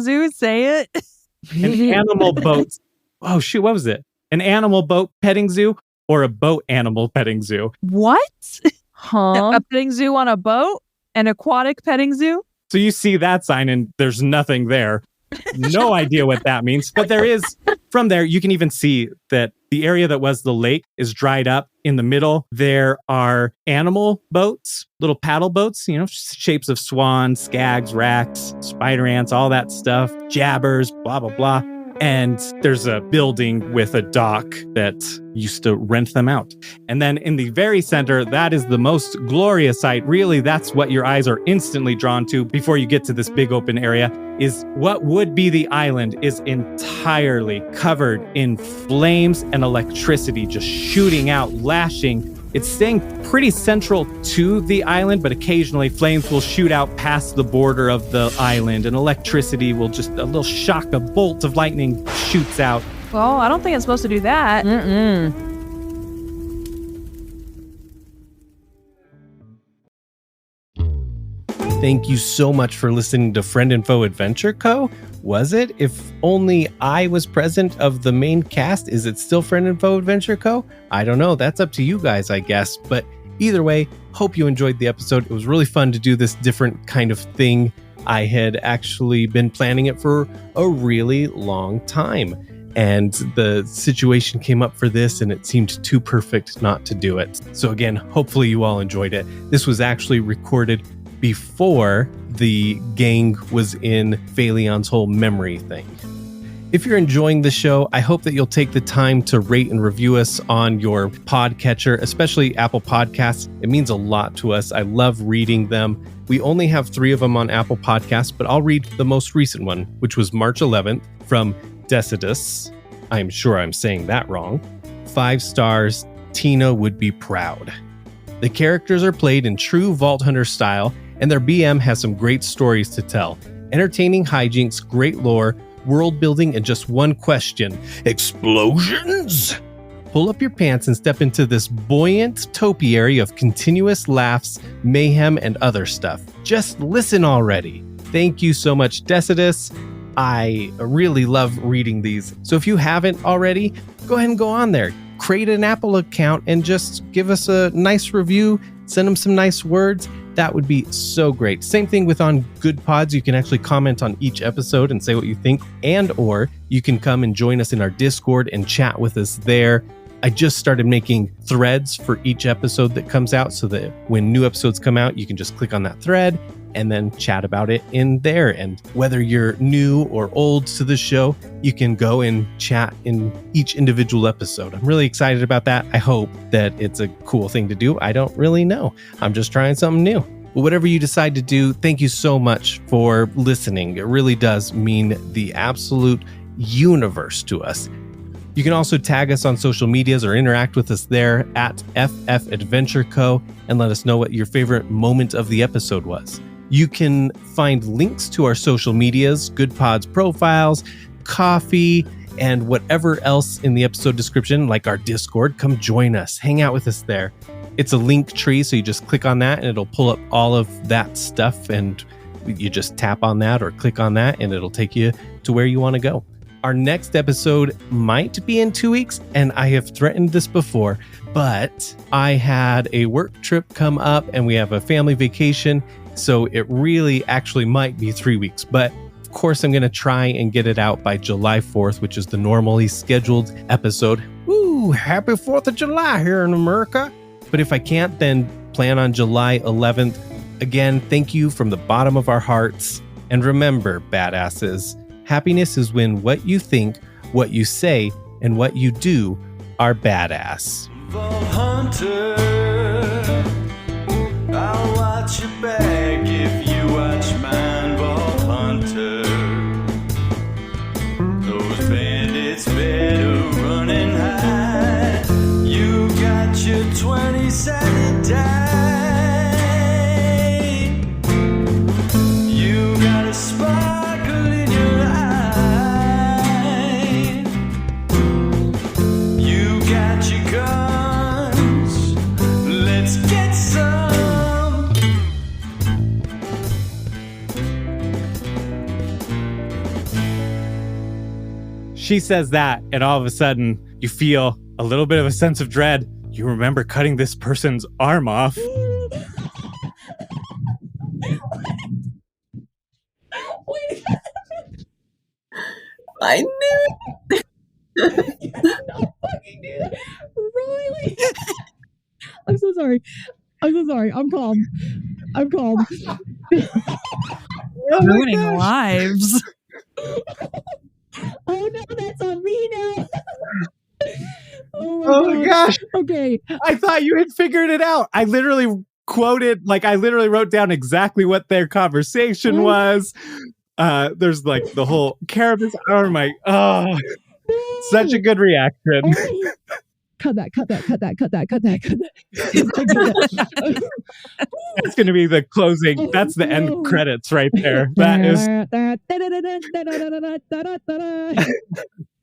zoo, say it. An animal boat. Oh shoot, what was it? An animal boat petting zoo or a boat animal petting zoo? What? Huh? A petting zoo on a boat? An aquatic petting zoo? So you see that sign and there's nothing there. No idea what that means. But there is, from there, you can even see that the area that was the lake is dried up. In the middle, there are animal boats, little paddle boats, shapes of swans, skags, racks, spider ants, all that stuff, jabbers, blah, blah, blah. And there's a building with a dock that used to rent them out. And then in the very center, that is the most glorious sight. Really, that's what your eyes are instantly drawn to before you get to this big open area, is what would be the island is entirely covered in flames and electricity just shooting out, lashing. It's staying pretty central to the island, but occasionally flames will shoot out past the border of the island, and electricity will just, a little shock, a bolt of lightning shoots out. Well, I don't think it's supposed to do that. Thank you so much for listening to Friend and Foe Adventure Co. Was it? If only I was present of the main cast, is it still Friend and Foe Adventure Co.? I don't know. That's up to you guys, I guess. But either way, hope you enjoyed the episode. It was really fun to do this different kind of thing. I had actually been planning it for a really long time. And the situation came up for this, and it seemed too perfect not to do it. So again, hopefully you all enjoyed it. This was actually recorded before the gang was in Phalion's whole memory thing. If you're enjoying the show, I hope that you'll take the time to rate and review us on your podcatcher, especially Apple Podcasts. It means a lot to us. I love reading them. We only have 3 of them on Apple Podcasts, but I'll read the most recent one, which was March 11th from Decidus. I'm sure I'm saying that wrong. 5 stars. Tina would be proud. The characters are played in true Vault Hunter style, and their BM has some great stories to tell. Entertaining hijinks, great lore, world building, and just one question: explosions? Pull up your pants and step into this buoyant topiary of continuous laughs, mayhem, and other stuff. Just listen already. Thank you so much, Decidus. I really love reading these. So if you haven't already, go ahead and go on there. Create an Apple account and just give us a nice review. Send them some nice words. That would be so great. Same thing with on Good Pods. You can actually comment on each episode and say what you think, and or you can come and join us in our Discord and chat with us there. I just started making threads for each episode that comes out so that when new episodes come out, you can just click on that thread and then chat about it in there. And whether you're new or old to the show, you can go and chat in each individual episode. I'm really excited about that. I hope that it's a cool thing to do. I don't really know. I'm just trying something new. But whatever you decide to do, thank you so much for listening. It really does mean the absolute universe to us. You can also tag us on social medias or interact with us there at FFAdventureCo and let us know what your favorite moment of the episode was. You can find links to our social medias, Good Pods profiles, coffee, and whatever else in the episode description, like our Discord. Come join us. Hang out with us there. It's a link tree, so you just click on that and it'll pull up all of that stuff, and you just tap on that or click on that and it'll take you to where you want to go. Our next episode might be in 2 weeks, and I have threatened this before, but I had a work trip come up and we have a family vacation. So it really actually might be 3 weeks, but of course I'm going to try and get it out by July 4th, which is the normally scheduled episode. Woo, happy 4th of July here in America. But if I can't, then plan on July 11th. Again, thank you from the bottom of our hearts. And remember, badasses, happiness is when what you think, what you say, and what you do are badass. Vault Hunter, I'll watch your back if you watch mine, Vault Hunter. Those bandits better run and hide. You got your 20-sided die. You got a sparkle in your eye. You got your guns. Let's get some. She says that, and all of a sudden, you feel a little bit of a sense of dread. You remember cutting this person's arm off. Wait. I knew it. You not fucking do that. Riley. I'm so sorry. I'm calm. Ruining lives. Oh no, that's on me now. Oh my gosh. Okay. I thought you had figured it out. I literally wrote down exactly what their conversation was. There's like the whole carapace arm. Such a good reaction. Cut that. That's going to be the closing. That's the end credits right there. That is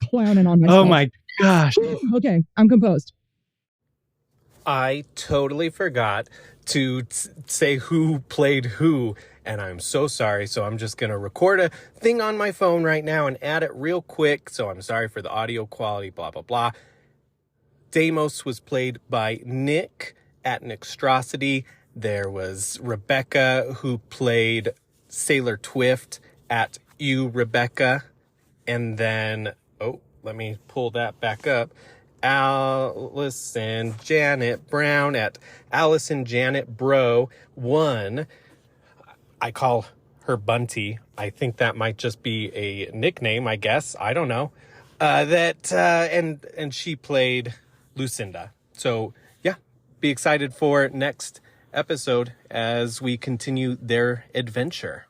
clowning on myself. Oh my gosh. Okay, I'm composed. I totally forgot to say who played who, and I'm so sorry. So I'm just going to record a thing on my phone right now and add it real quick. So I'm sorry for the audio quality, blah, blah, blah. Deimos was played by Nick at Nixtrosity. There was Rebecca, who played Sailor Twift at Rebecca. And then, let me pull that back up. Alice and Janet Brown at Alice and Janet Bro 1. I call her Bunty. I think that might just be a nickname, I guess. I don't know. And she played Lucinda. So yeah, be excited for next episode as we continue their adventure.